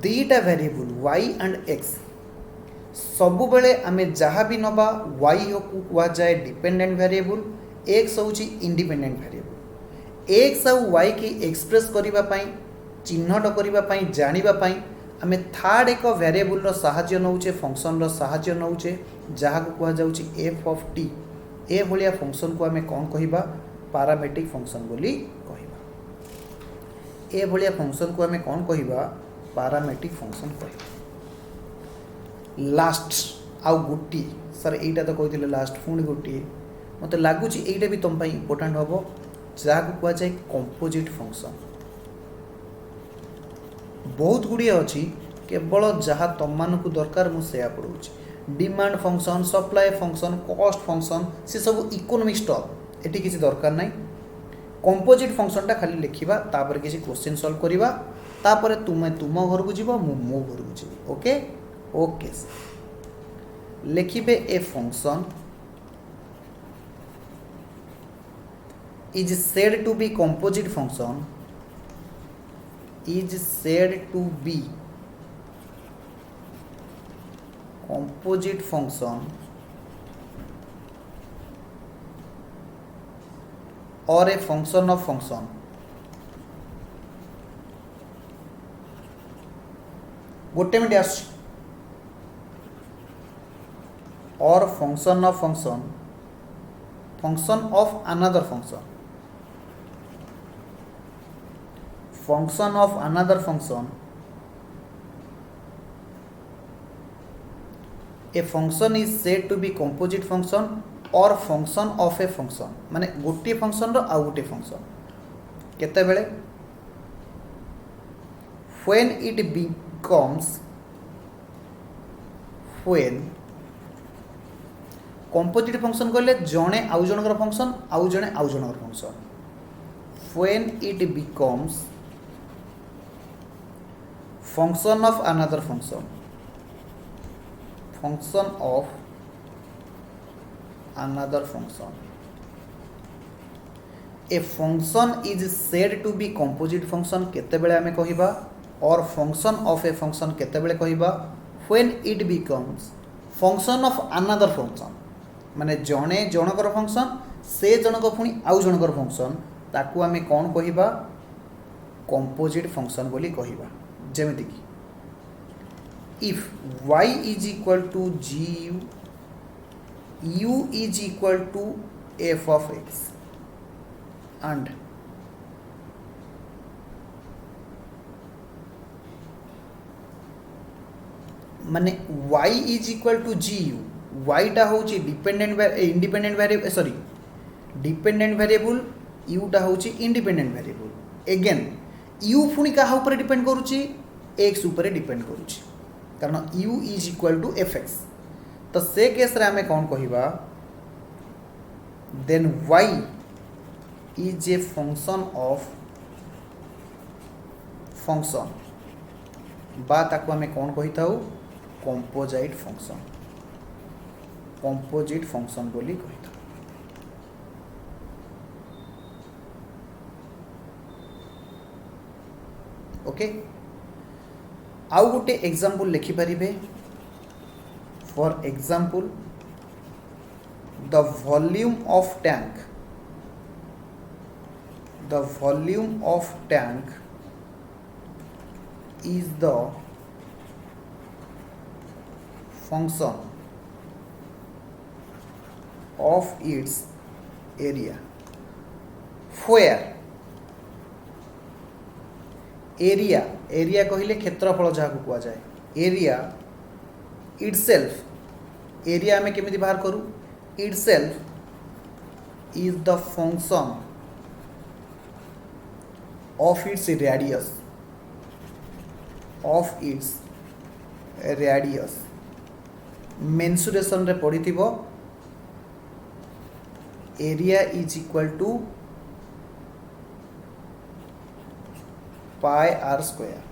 दीटा वेरिएबल y एंड x सबु बेले आमे जहाँ भी नबा y हो कुआ जाए डिपेंडेंट वेरिएबल x होची इंडिपेंडेंट वेरिएबल x और y की एक्सप्रेस करिबा पई चिन्हट करिबा पई जानिबा पई आमे थर्ड एक वेरिएबल रो सहाय्य नउचे फंक्शन रो सहाय्य नउचे जहाँ को कुआ जाउची f of t ए भलिया फंक्शन को आमे कोन कहिबा पैरामीट्रिक फंक्शन बोली कहिबा ए भलिया फंक्शन को आमे कोन कहिबा पैरामीट्रिक फंक्शन कहिबा लास्ट आउ गुटी सर एटा तो कहिथिले लास्ट पुणी गुटी मते लागुची एटा भी तुम पई इंपोर्टेंट होबो जहाँ को कुआ जाय कंपोजिट फंक्शन बहुत गुड़ी अच्छी केवल जहाँ तुम मानक दरकार मुझे पढ़ाऊँ demand function supply function cost function से सब इकोनॉमिक स्टॉक एटी किसी दरकार नहीं कंपोजिट फंक्शन टा खाली लिखा तापर किसी क्वेश्चन सॉल्व करवा तापर तुम तुम घर को जीव मो घर को जीव ओके ओके लिखिबे a function is said to be composite function is said to be composite function or a function of function गोटे मिनट आस और function of function function of another function function of another function a function is said to be composite function or function of a function माने गोटे function रो आ गोटे function केते बेले when it becomes when composite function कहले जणे आउ जनकर function आउ जणे आउ जनकर function when it becomes function of another function function of another function a function is said to be composite function केते बेले हमें कहिबा और function of a function केते बेले कहिबा when it becomes function of another function माने जणे जनकर function से जनक पुनी आउ जनकर फंक्शन ताकू हमें कौन कहिबा कंपोजिट फंक्शन बोली कहिबा जेमिति कि if y is equal to gu u is equal to f of x and माने y is equal to gu y टा होची dependent independent variable sorry dependent variable u टा होची इंडिपेंडेंट वेरिएबल अगेन u पुनी का ऊपर depend करूची x ऊपर डिपेंड करूची कारण u is equal to fx तो से केस रे हमें कौन कहिबा then y is a function of function बा ताको हमें कौन कहि थाउ कंपोजिट फंक्शन बोली कहि थाउ ओके आउ गोटे एग्जांपल लिखि परिबे for example the volume of tank is the function of its area where area कहले क्षेत्रफल जहाँ को जाए area itself area में केमिति बाहर करू itself is the function of its radius mensuration रे पढ़िथिबो area is equal to pi r square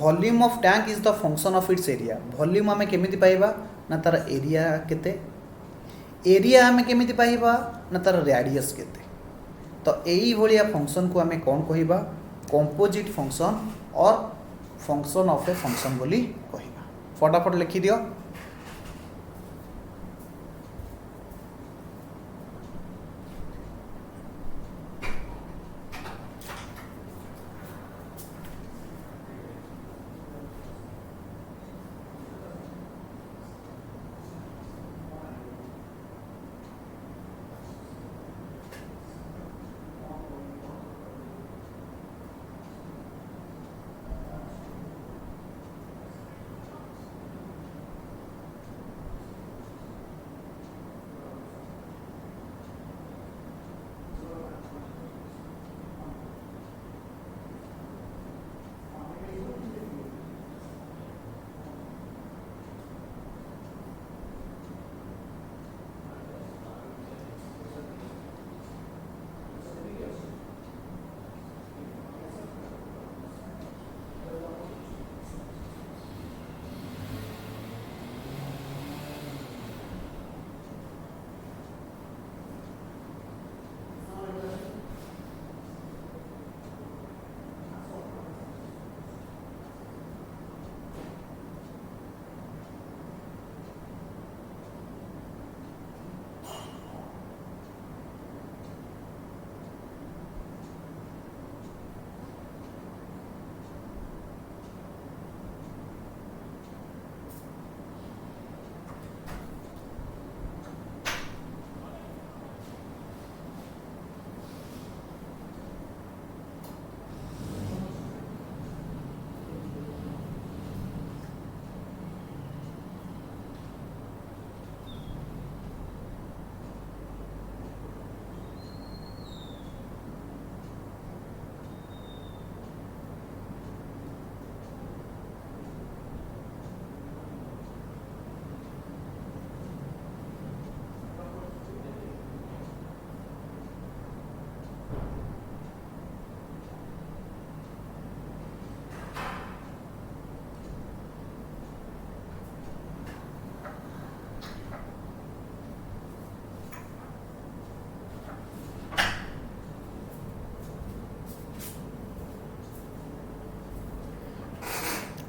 volume of tank is the function of its area volume आमे केमिति पाइबा ना तार एरिया केते एरिया आमे केमिति पाइबा ना तार रेडियस केते तो यही भलिया फंक्शन को आमे कौन कहिबा कंपोजिट फंक्शन और फंक्शन ऑफ ए फंक्शन बोली कहिबा फटाफट लिखि दियो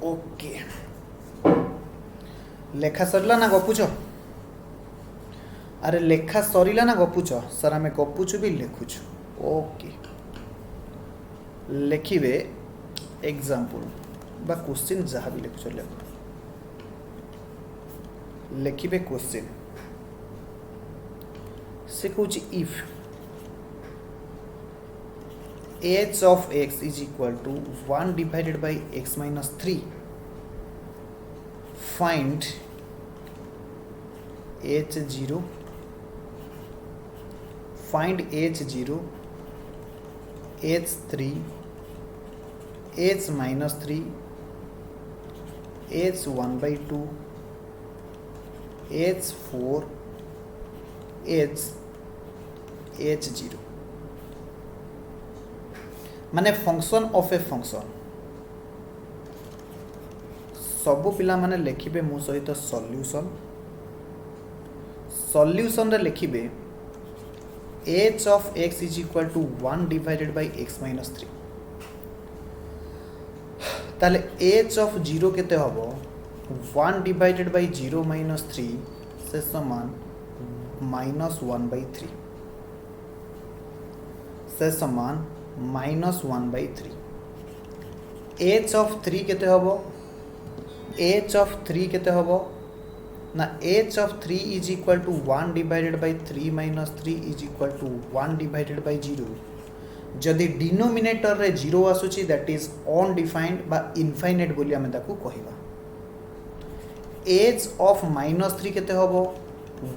ओके लेखा सरला ना गपुच अरे लेखा सरीला ना गपुच सर आम गपुचु भी लिखुचु ओके लिखिबे एग्जांपल बा क्वेश्चन जहाँ भी लिखुच लिखिबे क्वेश्चन से कहूँ if h of x is equal to 1 divided by x minus 3 find h0 find h0 h3 h minus 3 h1 by 2 h4 h0 माने फंक्शन ऑफ ए फंक्शन सबु पिला माने लिखिबे मो सहित सॉल्यूशन सॉल्यूशन रे लिखिबे h of x is equal to 1 divided by x minus 3 ताहले H of 0 केते हबो 1 डिवाइडेड बाय 0 माइनस 3 से समान -1/3 से समान -1/3 एच ऑफ 3 केते हबो एच ऑफ 3 केते हबो ना h of 3 is equal to 1 divided by 3 minus 3 is equal to 1 divided by 0 जदि डिनोमिनेटर रे 0 आसुची दैट इज अनडिफाइंड बा इनफाइनाइट बोली हमें ताकू कहिबा एज ऑफ -3 केते हबो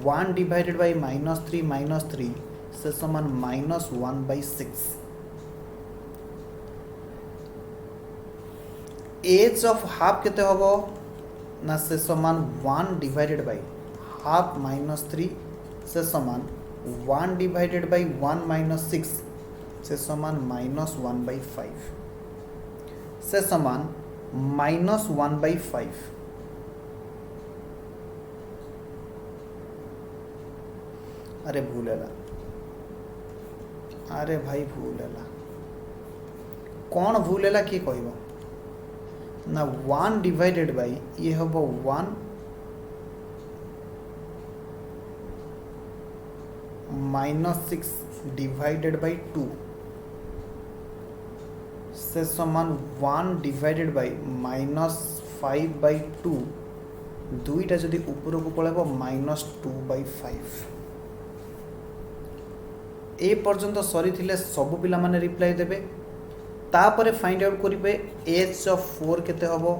1 डिवाइडेड बाय -3 माइनस 3 से समान -1/6 एज ऑफ हाफ केते हबो ना से समान 1 डिवाइडेड बाय हाफ माइनस 3 से समान 1 डिवाइडेड बाय 1 माइनस 6 से समान -1/5 से समान -1/5 अरे भूल है अरे भाई भूल है कौन भूल है किए कहब ना 1 डिवाइडेड बाय ये हम 1 माइनस 6 डिवाइडेड बाय 2 से समान 1 डिवाइडेड बाय -5/2 दुईटा जदि ऊपर को पड़ेब -2/5 ए पर्यंत सरी थिले सब पिला माने रिप्लाई देबे तापरे फाइंड आउट करिवे एच ऑफ 4 केते हबो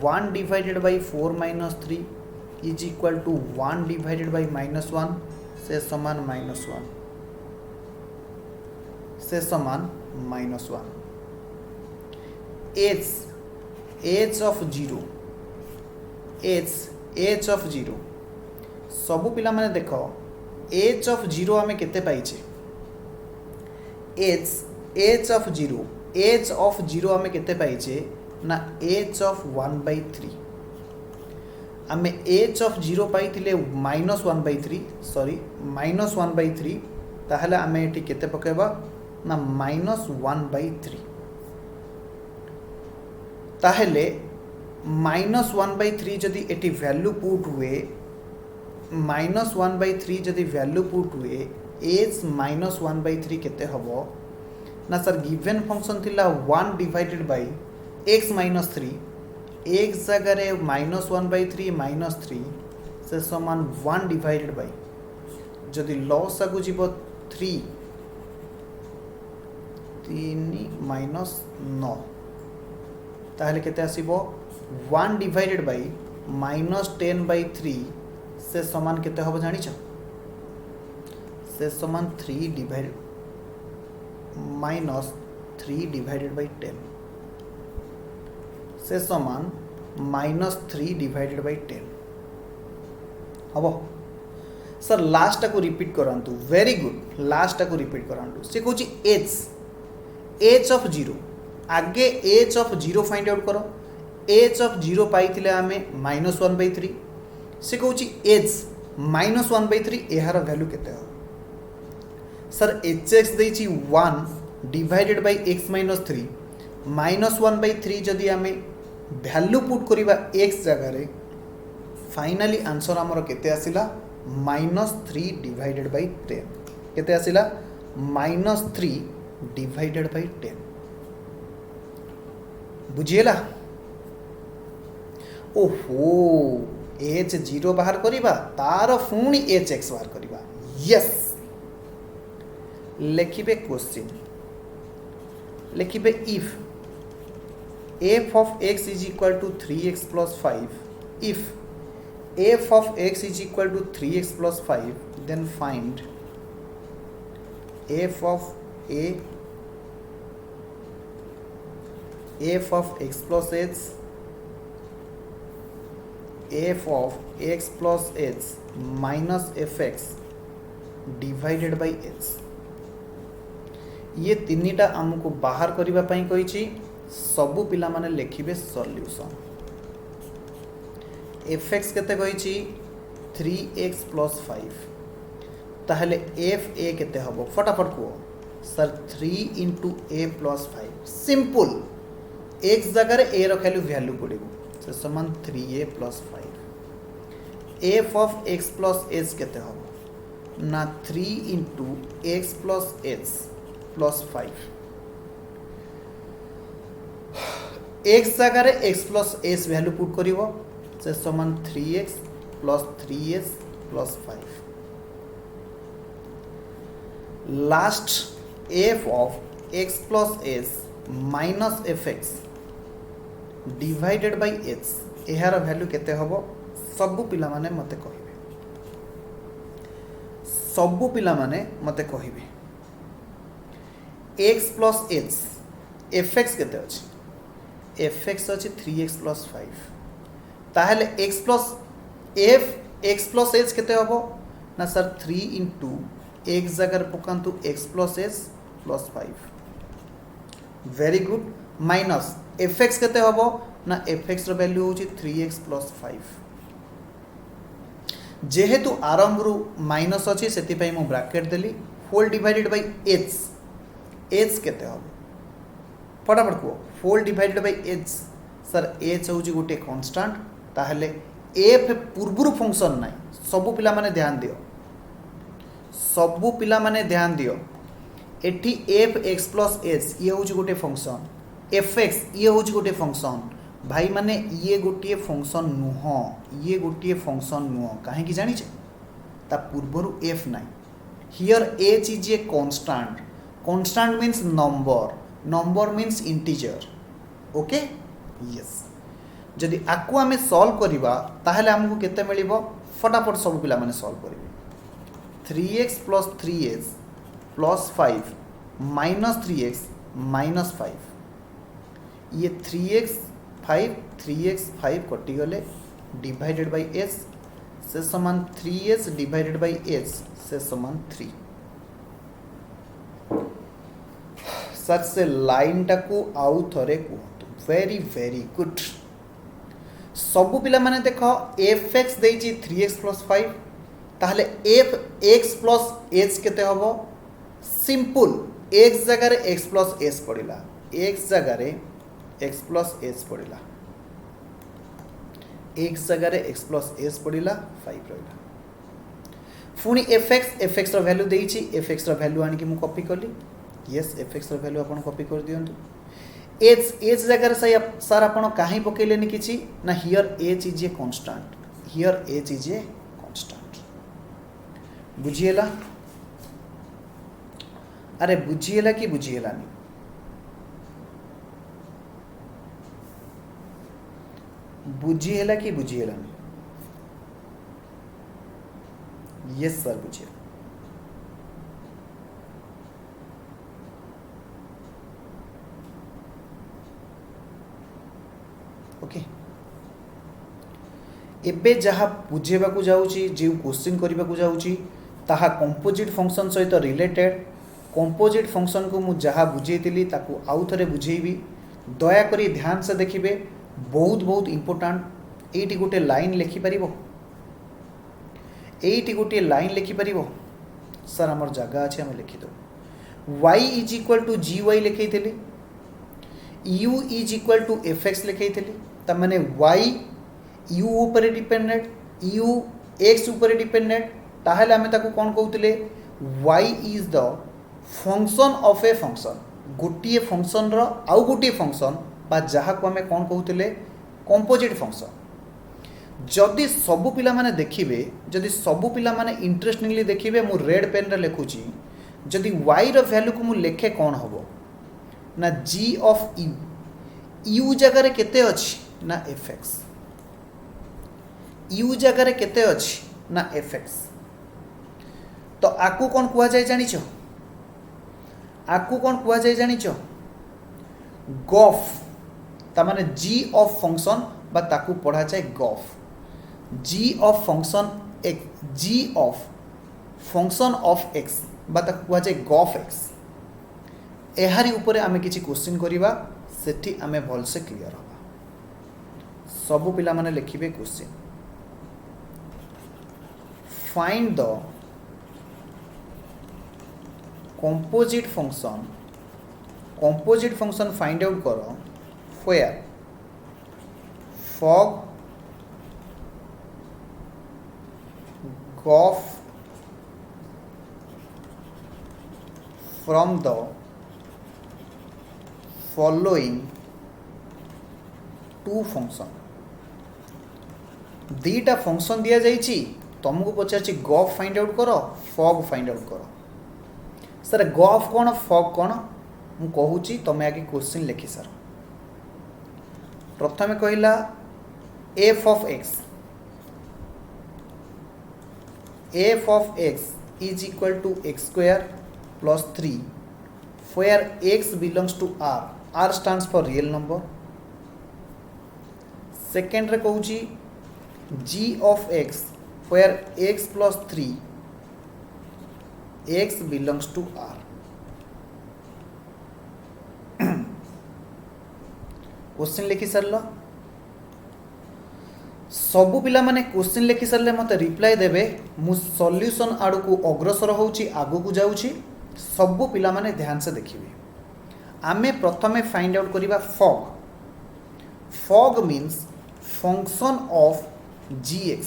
1 divided by 4 minus 3 is equal to 1 divided by -1 से समान -1 से समान -1 एच ऑफ 0 एच ऑफ 0 सबु पिला माने देखो एच ऑफ 0 आमे केते पाइछे एच ऑफ 0 आमे केते पाइछे ना एच ऑफ 1/3 आमे एच ऑफ 0 पाइथिले -1/3 सॉरी -1/3 ताहले आमे एटी केते पकेबा ना -1/3 ताहले -1/3 जदि एटी वैल्यू पुट हुए -1/3 जदि वैल्यू पुट हुए एच -1/3 केते हबो ना सर गिवन फंक्शन थिला 1 divided bye x minus 3 x जगह रे -1/3 -3 से समान 1 डिवाइडेड बाय जदि लॉस आगु जीवो 3 -9 ताहले केते आसीबो 1 डिवाइडेड बाय -10/3 से समान केते हबो जानि छ से समान 3 डिवाइड -3 डिवाइडेड बाय 10 से समान -3 डिवाइडेड बाय 10 हबो सर लास्ट को रिपीट करंतु वेरी गुड लास्ट को रिपीट करंतु से कहूची एच ऑफ 0 आगे एच ऑफ 0 फाइंड आउट करो एच ऑफ 0 पाइथिले आमे -1/3 से कहूची एच -1/3 एहार वैल्यू केते हो सर एच एक्स देछि 1 डिवाइडेड बाय x माइनस 3 -1/3 जदि आमे वैल्यू पुट करिबा x जगह रे फाइनली आंसर हमर केते आसिला -3 डिवाइडेड बाय 10 केते आसिला -3 डिवाइडेड बाय 10 बुझिएला ओहो एच 0 बाहर करिबा तार फुणी एच एक्स बाहर करिबा यस लिखिबे क्वेश्चन लिखिबे if f of x is equal to 3x plus 5 if f of x is equal to 3x plus 5 then find f of x plus h f of x plus h minus fx divided by h ये तीनटा आमको बाहर करबा पई कहिछि सबु पिला माने लिखिबे solution fx केते कहिछि 3x plus 5 ताहले fa केते हबो फटाफट को sir 3 into a plus 5 simple x जगह ए रखलु वैल्यू पड़ो से समान 3a plus 5 f of x plus h केते हम ना 3 into x plus h plus 5 x जगह x plus h value put करिवो से समान 3x plus 3s plus 5 last f of x plus s minus fx divided by h एहार value केते हबो सबु पिला माने मते कहिबे सबु पिला माने मते कहिबे x plus h fx केते अछि fx अछि 3x plus 5 ताहले x plus f x plus h केते हबो ना सर 3 into x जगह पकांतु x plus h plus 5 very good minus fx केते हबो ना fx रो वैल्यू होची 3x plus 5 जेहेतु आरंभ रु माइनस अछि सेति पई मु ब्रैकेट देली whole divided by h h केते हबो फटाफट को whole divided by h sir h होची गोटे कांस्टेंट ताहले f पूर्वरु फंक्शन नाही सबु पिला माने ध्यान दियो सबु पिला माने ध्यान दियो एठी एफ एक्स प्लस एच ये हूँ गोटे फंक्शन एफ एक्स ये हूँ गोटे फंक्शन भाई माने ये गोटे फंक्शन नुह ये गोटे फंक्शन नुह कहीं जानिचे ता पूर्वरु एफ नाइ here h is a constant constant means number number means integer okay yes जदि आकु आमे सॉल्व करिबा ताहले हमकु केते मिलिबो फटाफट सब पिला माने सॉल्व करिवे 3x plus 3s plus 5 minus 3x minus 5 ये 3x 5 कटि गले डिवाइडेड बाय s से समान 3s डिवाइडेड बाय s से समान 3 सर से लाइन टाकू आउ थरे कहतु वेरी वेरी गुड सबु पिला माने देखो fx देछि 3x plus 5 ताहले एफ एक्स प्लस एच केते हबो सिंपल एक्स जगह एक्स प्लस एच पड़िला एक्स जगह एक्स प्लस एच पड़िला एक्स जगह एक्स प्लस एच पड़िला 5 रहिला पुनी एफ एक्स रो वैल्यू देइछि एफ एक्स रो वैल्यू आनि कि मु कॉपी करली यस एफ एक्स रो वैल्यू आपण कॉपी कर दियंतु एच जगह सर आपण काहे पकेलेनी किछि ना here h is a constant here h is a constant बुझिएला अरे बुझिएला कि बुझिएलानी बुझिएला कि बुझिएलानी यस सर बुझिए ओके एबे जहा बुझेबा को जाउची जे क्वेश्चन करबा को जाउची ताहा कंपोजिट फंक्शन सहित रिलेटेड कंपोजिट फंक्शन को मु जहा बुझेइतिली ताकू आउ थरे बुझेइबी दया करी ध्यान से देखिबे बहुत बहुत इंपोर्टेंट एटी गोटे लाइन लिखि परिबो एटी गोटे लाइन लिखि परिबो सर हमर जगह अछि हम लिखि दो y is equal to gy लिखैथिली u is equal to fx लिखैथिली त माने y u ऊपर डिपेंडेंट u x ऊपर डिपेंडेंट ताहले आमे ताकू कोन कहउतले y is the function of a function गोटिए फंक्शन रो आउ गोटिए फंक्शन बा जहा को आमे कोन कहउतले कंपोजिट फंक्शन जदि सबु पिला माने देखिबे जदि सबु पिला माने इंटरेस्टिंगली देखिबे मु रेड पेन रे लिखुची जदि y रो वैल्यू को मु लेखे कोन हबो ना g ऑफ u जगह रे केते अछि ना fx u जगह रे केते अछि ना fx तो आकु कोन कुआ जाय जानिछो आकु कोन कुआ जाय जानिछो गॉफ ता माने g ऑफ फंक्शन बा ताकू पढ़ा जाय गॉफ g of function g of function of x बा ताकू कुआ जाय गॉफ x एहारी ऊपर आमे किछि क्वेश्चन करिबा सेठी आमे भल से क्लियर होबा सब पिला माने लिखिबे question find the composite function find out करो where fog goes from the following two function दीटा फंक्शन दिया जाइए तुमको पचार गफ फाइंड आउट कर फॉग फाइंड आउट कर सर गफ कौन फॉग कौन मु कहूँ तुम आगे क्वेश्चन लिखि सर प्रथम कहला f of x is equal to x square plus 3 where x belongs to r stands for real number second रे कहूँ g of x where x plus 3 x belongs to r question लिखि सारल सबु पिला माने question लिखि सारले मते reply देबे मु सॉल्यूशन आड़ को अग्रसर होउची आगु को जाउची सबु पिला माने ध्यान से देखिबे आमे प्रथमे फाइंड आउट करिबा fog means function of gx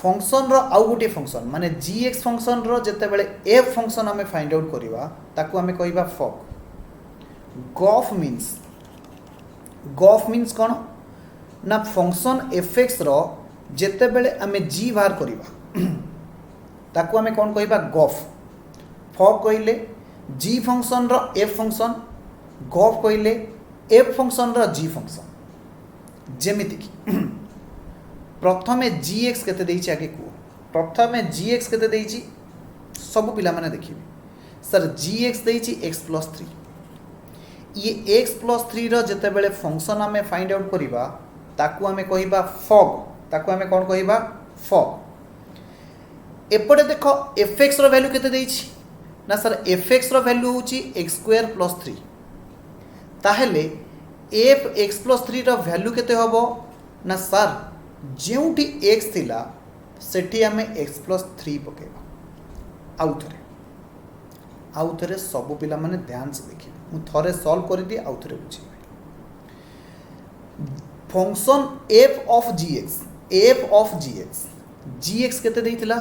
function रो आउ गोटे फंक्शन माने gx फंक्शन रो जते बेले f फंक्शन आमे फाइंड आउट करिबा ताकू आमे कहिबा फॉग गफ मीन्स कौन ना फंक्शन fx रो जते बेले आमे g बाहर करिबा ताकू आमे कौन कहिबा गफ फॉग कहिले g फंक्शन रो f फंक्शन गफ कहिले f फंक्शन रो g फंक्शन जेमिति की प्रथमे gx केते देइछि आगे को प्रथमे gx केते देइछि सब पिला माने देखिबे सर gx देइछि x + 3 ये x + 3 रो जते बेले फंक्शन आमे फाइंड आउट करिबा ताकू आमे कहिबा फॉग ताकू आमे कोन कहिबा फॉग एपटे देखो fx रो वैल्यू केते देइछि ना सर fx रो वैल्यू होछि x² + 3 ताहेले f(x + 3) रो वैल्यू केते होबो ना सर जेउटी x थिला सेठी आमे x + 3 पकेबा आउ थरे सब पिला माने ध्यान से देखिबे मु थरे सॉल्व कर दी आउ थरे बुझिबे फंक्शन f ऑफ gx केते देइतिला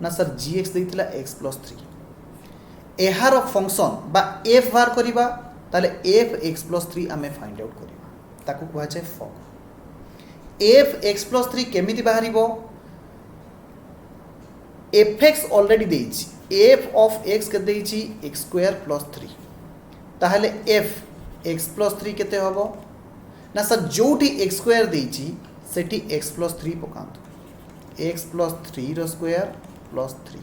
ना सर gx देइतिला x + 3 एहार फंक्शन बा f बार करिबा ताले f(x + 3) आमे फाइंड आउट करिबा ताकू कहै छै फॉग f(x + 3) केमिति बाहरिबो fx ऑलरेडी देइछि f of x के देइछि x² + 3 ताहले f(x + 3) केते होबो ना सर जोठी x² देइछि सेठी x + 3 पकांतु x + 3 रो स्क्वायर + 3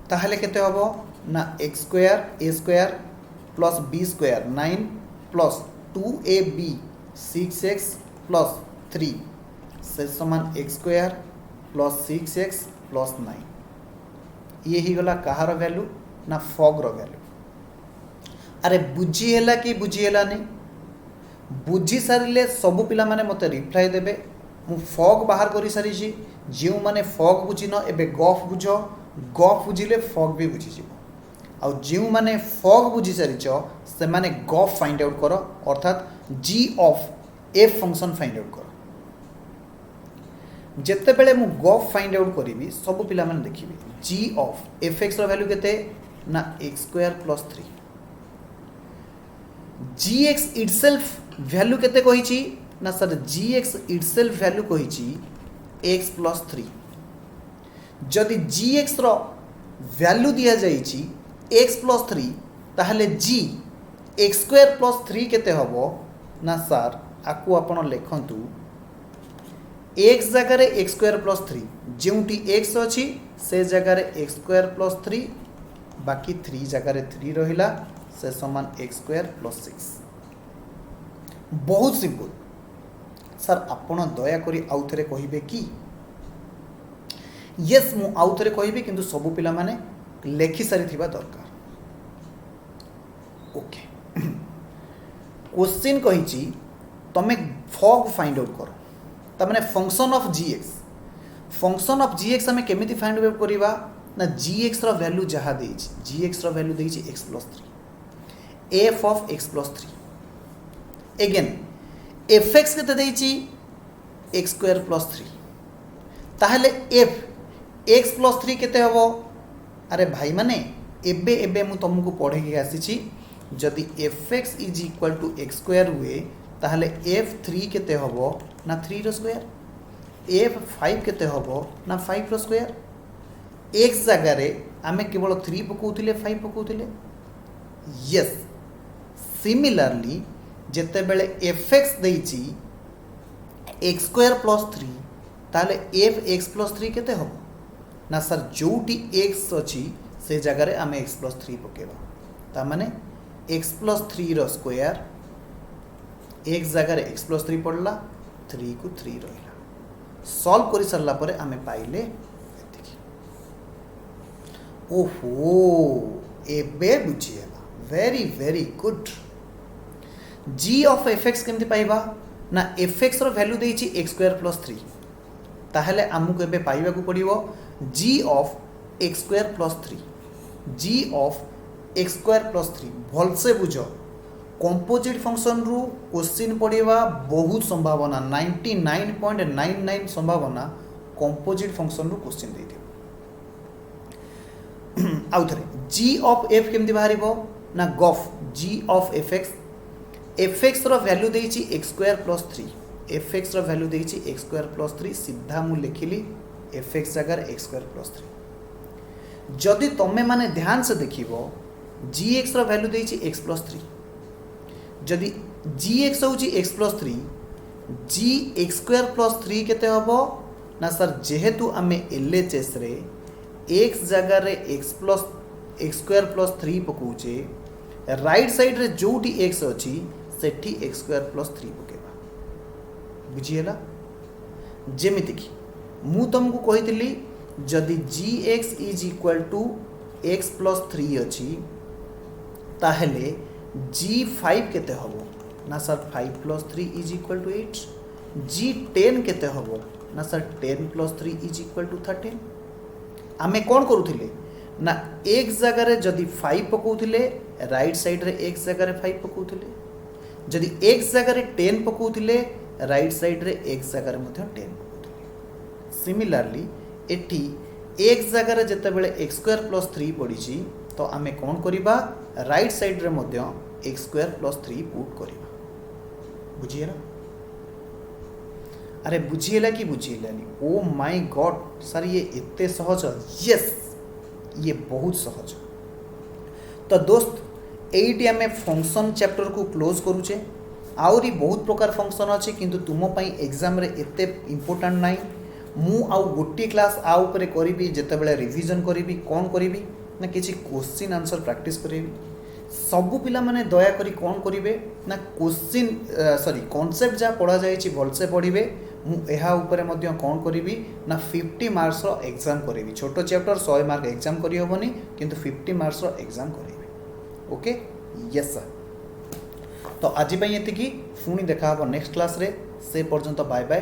ताहले केते होबो ना x² a² + b² 9 + 2ab 6x + 3 से समान x² + 6x + 9 ये ही गला कहार वैल्यू ना फॉग रो वैल्यू अरे बुझी हैला कि बुझी हैला नहीं बुझी सारिले सब पिला माने मते रिप्लाई देबे मु फॉग बाहर करी सारी छी जेउ माने फॉग बुझिनो एबे गफ बुझो गफ बुझिले फॉग भी बुझी जिवो आ जेउ माने फॉग बुझी सारी छ से माने गफ फाइंड आउट करो अर्थात g of f function find out करो जेते बेले मु गफ फाइंड आउट करिवि सब पिला माने देखिबि g ऑफ fx रो वैल्यू केते ना x² + 3 gx इटसेल्फ वैल्यू केते कहिछि ना सर gx इटसेल्फ वैल्यू कहिछि x + 3 जदि gx रो वैल्यू दिया जाइछि x + 3 ताहले g x² + 3 केते हबो ना सर आकु आपण लेखंतु x जगह रे x² + 3 जेउटी x अछि से जगह रे x² + 3 बाकी 3 जगह रे 3 रहिला से समान x² + 6 बहुत सिंपल सर आपण दया करी आउ थरे कहिबे कि यस मु आउ थरे कहिबे किंतु सब पिला माने लेखि सारी थिबा दरकार ओके क्वेश्चन कहिछि तमे फॉग फाइंड आउट करो ता माने function of gx function of g x आम केमी फाइंड आउट करवा ना जी एक्स रैल्यू जहाँ जी एक्स रैल्यू देती x plus 3 f of x plus 3 again f x के एक्स स्क्वायर प्लस 3 ताहले एफ एक्स प्लस 3 केते हबो अरे भाई माने एबे एबे मु तुमको पढ़े के आसी जदि f x is equal to x square हुए ताहले एफ 3 केते हबो ना 3 रो स्क्वायर एफ 5 केते हबो ना 5 रो स्क्वायर एक्स जगह रे आमे केवल 3 पकाउथिले 5 पकाउथिले यस सिमिलरली जेते बेले एफ एक्स देइची एक्स स्क्वायर प्लस 3 ताले एफ एक्स प्लस 3 केते हबो ना सर जोटी एक्स अछि से जगह रे आमे एक्स प्लस 3 पकेबा ता माने एक्स प्लस 3 रो स्क्वायर एक्स जगह रे एक्स प्लस 3 पड़ला 3 को 3 रहिला सॉल्व करि सरला परे आमे पाइले एतिकी ओहो एबे बुझिएला very very good g of f x केमती पाइबा ना एफ एक्स रो वैल्यू देइची एक्स स्क्वायर प्लस 3 ताहले आमको एबे पाइबा को पड़िबो g of x square plus 3 g of x square plus 3 भल से बुझो कंपोजिट फंक्शन रु क्वेश्चन पड़िबा बहुत संभावना 99.99 संभावना कंपोजिट फंक्शन रु क्वेश्चन देइथि आउ थरे जी ऑफ एफ केमती बाहरिबो ना gof g of f x रो वैल्यू देइची x square plus 3 f x रो वैल्यू देइची एक्स स्क्वायर प्लस 3 सीधा मु लिखिली एफ एक्स जगह एक्स स्क्वायर प्लस 3 जदि तमे माने ध्यान से देखिबो जी एक्स रो वैल्यू देइची एक्स प्लस 3 जदि जी एक्स होची x plus 3 g x square plus 3 केते हबो ना सर जेहेतु आमे एलएचएस रे एक्स जगह रे एक्स स्क्वायर प्लस 3 पकोचे राइट साइड रे जोटी एक्स अछि सेठी एक्स स्क्वायर प्लस 3 पकेबा बुझिएला जेमिति कि मु तुमको कहितली जदि g x is equal to x plus 3 अछि ताहले जी 5 केते हबो ना sir 5 plus 3 is equal to 8 g 10 केते हबो ना sir 10 plus 3 is equal to 13 आमे कोन करूथिले ना एक जगह रे जदि 5 पकाउथिले राइट साइड रे एक्स जगह रे 5 पकाउथिले जदि एक्स जगह रे 10 पकाउथिले राइट साइड रे एक्स जगह रे मध्ये 10 पकाउथिले सिमिलरली एठी एक्स जगह रे जते बेले एक्स स्क्वायर प्लस 3 पडिची तो आमे कोन करिबा राइट साइड रे मध्ये एक्स स्क्वायर प्लस 3 पुट करिबा बुझिएला अरे बुझिएला कि बुझिएलानी ओ माय गॉड सर ये इतने सहज यस ये बहुत सहज तो दोस्त एइटी आमे फंक्शन चैप्टर को क्लोज करूचे आउरी बहुत प्रकार फंक्शन अच्छे किंतु तुम पई एग्जाम रे एते इंपोर्टेंट नाइ मु आउ गोटी क्लास आ ऊपर करिबी जते बेले रिवीजन करिबी कोन करिबी ना किछि क्वेश्चन आंसर प्रैक्टिस करिबी सबु पिला माने दया करी कोन करिवे ना क्वेश्चन सॉरी कांसेप्ट जा पढ़ा जायछि भल से पढ़िबे मु एहा ऊपर मध्ये कोन करिबी ना 50 मार्क्स रो एग्जाम करिबी छोटो चैप्टर 100 मार्क एग्जाम करि होबनी किंतु 50 मार्क्स रो एग्जाम करिबी ओके यस सर तो आज पई एति की पुणी देखा हो नेक्स्ट क्लास रे से पर्यंत बाय बाय।